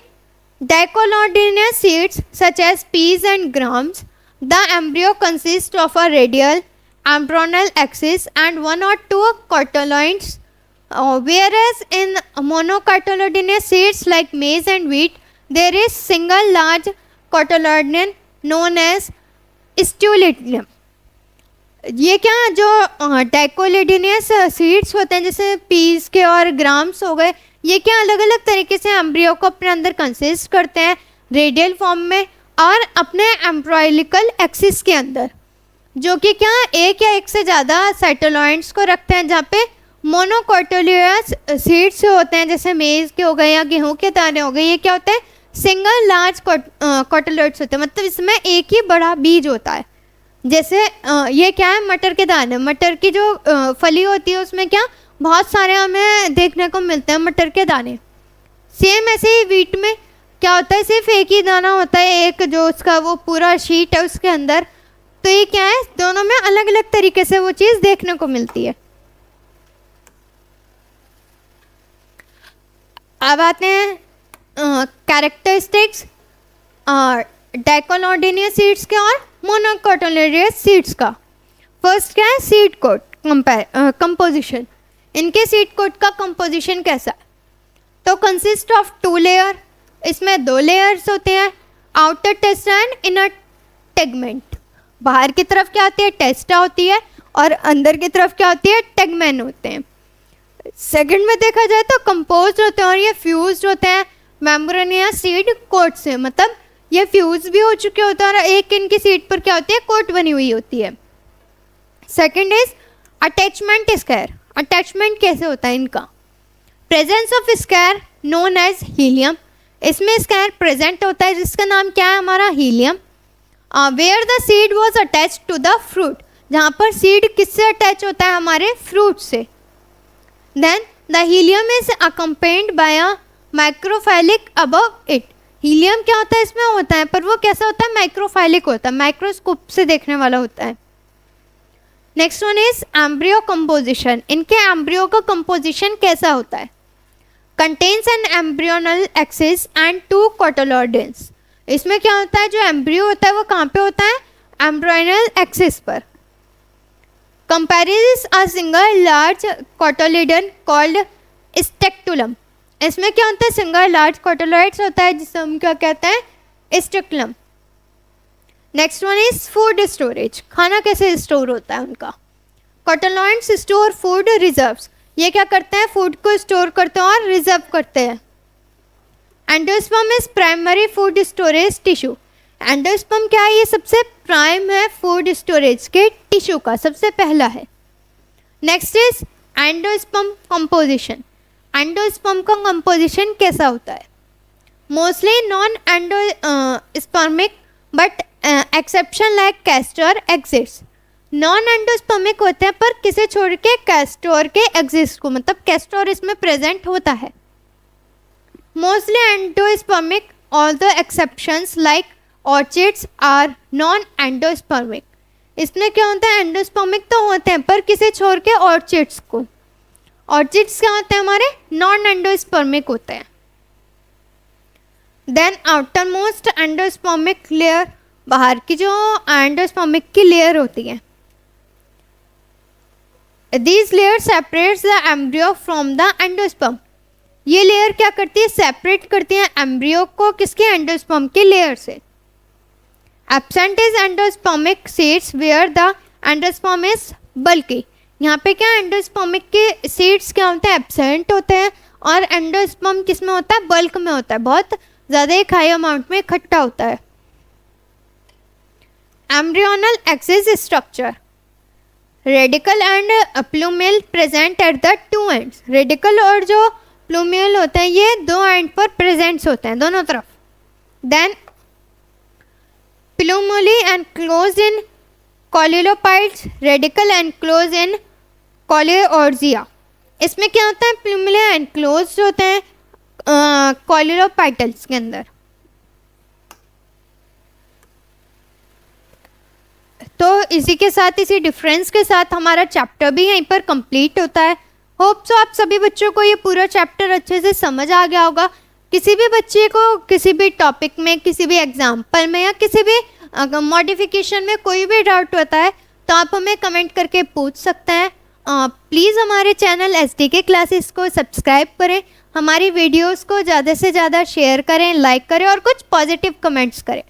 Speaker 1: Dicotyledonous seeds such as peas and grams, the embryo consists of a radial embryonal axis and 1 or 2 cotyledons, whereas in monocotyledonous seeds like maize and wheat, there is single large cotyledon known as staudium. ये क्या जो डाइकोटिलेडोनस सीड्स होते हैं जैसे पीस के और ग्राम्स हो गए, ये क्या अलग अलग तरीके से एम्ब्रियो को अपने अंदर कंसिस्ट करते हैं रेडियल फॉर्म में और अपने एम्ब्रॉयलिकल एक्सिस के अंदर, जो कि क्या एक या एक से ज़्यादा साइटोलॉइड्स को रखते हैं। जहाँ पे मोनोकोटिलियस सीड्स होते हैं जैसे मेज़ के हो गए या गेहूं के दाने हो गए, ये क्या होते हैं? सिंगल लार्ज कोटिलॉइड्स होते हैं, मतलब इसमें एक ही बड़ा बीज होता है। जैसे ये क्या है? मटर के दाने। मटर की जो फली होती है उसमें क्या बहुत सारे हमें देखने को मिलते हैं मटर के दाने। सेम ऐसे ही वीट में क्या होता है? सिर्फ एक ही दाना होता है, एक जो उसका वो पूरा शीट है उसके अंदर। तो ये क्या है? दोनों में अलग अलग तरीके से वो चीज़ देखने को मिलती है। अब आते हैं कैरेक्टरिस्टिक्स डाइकोटिलेडोनस सीड्स के और मोनोकोटिलेडोनस सीड्स का। फर्स्ट क्या है? Seed coat composition. इनके सीड कोट का कंपोजिशन कैसा है? तो कंसिस्ट ऑफ 2 लेयर, इसमें 2 लेयर्स होते हैं, आउटर टेस्टा एंड इनर टेगमेंट। बाहर की तरफ क्या होती है? टेस्टा होती है और अंदर की तरफ क्या होती है? टेगमेन होते हैं। सेकंड में देखा जाए तो कंपोज होते हैं और ये फ्यूज होते हैं मेम्ब्रेन या सीड कोट से, मतलब ये फ्यूज भी हो चुके होते हैं और एक इनकी सीड पर क्या होती है? कोट बनी हुई होती है। Second is attachment scar. Attachment कैसे होता है इनका? Presence of scar known as hilum. इसमें स्क्वायर प्रेजेंट होता है जिसका नाम क्या है? हमारा hilum. Where the seed was attach to the fruit, जहाँ पर सीड किससे अटैच होता है? हमारे फ्रूट से। Then the hilum is accompanied by a micropyle above it. Hilum क्या होता है? इसमें होता है, पर वो कैसा होता है? माइक्रोफाइलिक होता है, माइक्रोस्कोप से देखने वाला होता है। Next one is embryo composition. इनके एम्ब्रियो का कंपोजिशन कैसा होता है? Contains an embryonal axis and 2 cotyledons. इसमें क्या होता है? जो एम्ब्रियो होता है वो कहाँ पे होता है? एम्ब्रियोनल एक्सिस पर। Comprises a single large cotyledon called scutellum. इसमें क्या होता है? सिंगल लार्ज कोटिलेट्स होता है जिसे हम क्या कहते हैं? Scutellum. Next one is food storage. खाना कैसे स्टोर होता है उनका? Cotyledons store food reserves. ये क्या करते हैं? फूड को स्टोर करते हैं और रिजर्व करते हैं। Endosperm is primary food storage tissue. Endosperm क्या है? ये सबसे प्राइम है फूड स्टोरेज के टिश्यू का, सबसे पहला है। Next is endosperm composition. Endosperm का कंपोजिशन कैसा होता है? Mostly non endospermic but exception like castor exist. Non endospermic होते हैं पर किसे छोड़ के कैस्टोर के एग्जिस्ट को, मतलब कैस्टोर इसमें प्रेजेंट होता है। Mostly endospermic although exceptions like orchids are non endospermic. इसमें क्या होता है? एंडोस्पर्मिक तो होते हैं पर किसे छोड़ के? ऑर्चिड्स को। ऑर्चिड्स क्या होते हैं? हमारे नॉन एंडोस्पर्मिक होते हैं। Then outer most endospermic layer, बाहर की जो एंडोस्पर्मिक की लेयर होती है, these layer separates the embryo from the endosperm. ये लेयर क्या करती है? सेपरेट करती है एम्ब्रियो को किसके? एंडोस्पर्म के लेयर से। Absent is endospermic seeds where the endosperm is bulky. यहाँ पे क्या एंडोस्पर्मिक के सीड्स क्या होते हैं? एब्सेंट होते हैं। और एंडोस्पर्म किस में होता है? बल्क में होता है, बहुत ज़्यादा एक हाई अमाउंट में इकट्ठा होता है। Embryonal axis structure, radicle and plumule present at the two ends. Radicle और जो प्लूमेल होते हैं ये दो एंड पर प्रेजेंट्स होते हैं, दोनों तरफ। Then plumule enclose in coleoptiles, radicle enclose in coleorhiza. इसमें क्या होता है? प्लूमोली एनक्लोज होते हैं कॉलिलोपाइटल्स के अंदर। तो इसी के साथ, इसी डिफरेंस के साथ हमारा चैप्टर भी यहीं पर कंप्लीट होता है। होप सो आप सभी बच्चों को ये पूरा चैप्टर अच्छे से समझ आ गया होगा। किसी भी बच्चे को किसी भी टॉपिक में, किसी भी एग्जाम्पल में या किसी भी मॉडिफिकेशन में कोई भी डाउट होता है तो आप हमें कमेंट करके पूछ सकते हैं। प्लीज़ हमारे चैनल SDK क्लासेस को सब्सक्राइब करें, हमारी वीडियोस को ज़्यादा से ज़्यादा शेयर करें, लाइक करें और कुछ पॉजिटिव कमेंट्स करें।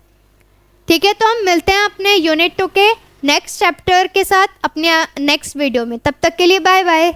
Speaker 1: ठीक है, तो हम मिलते हैं अपने यूनिट 2 के नेक्स्ट चैप्टर के साथ अपने नेक्स्ट वीडियो में। तब तक के लिए बाय बाय।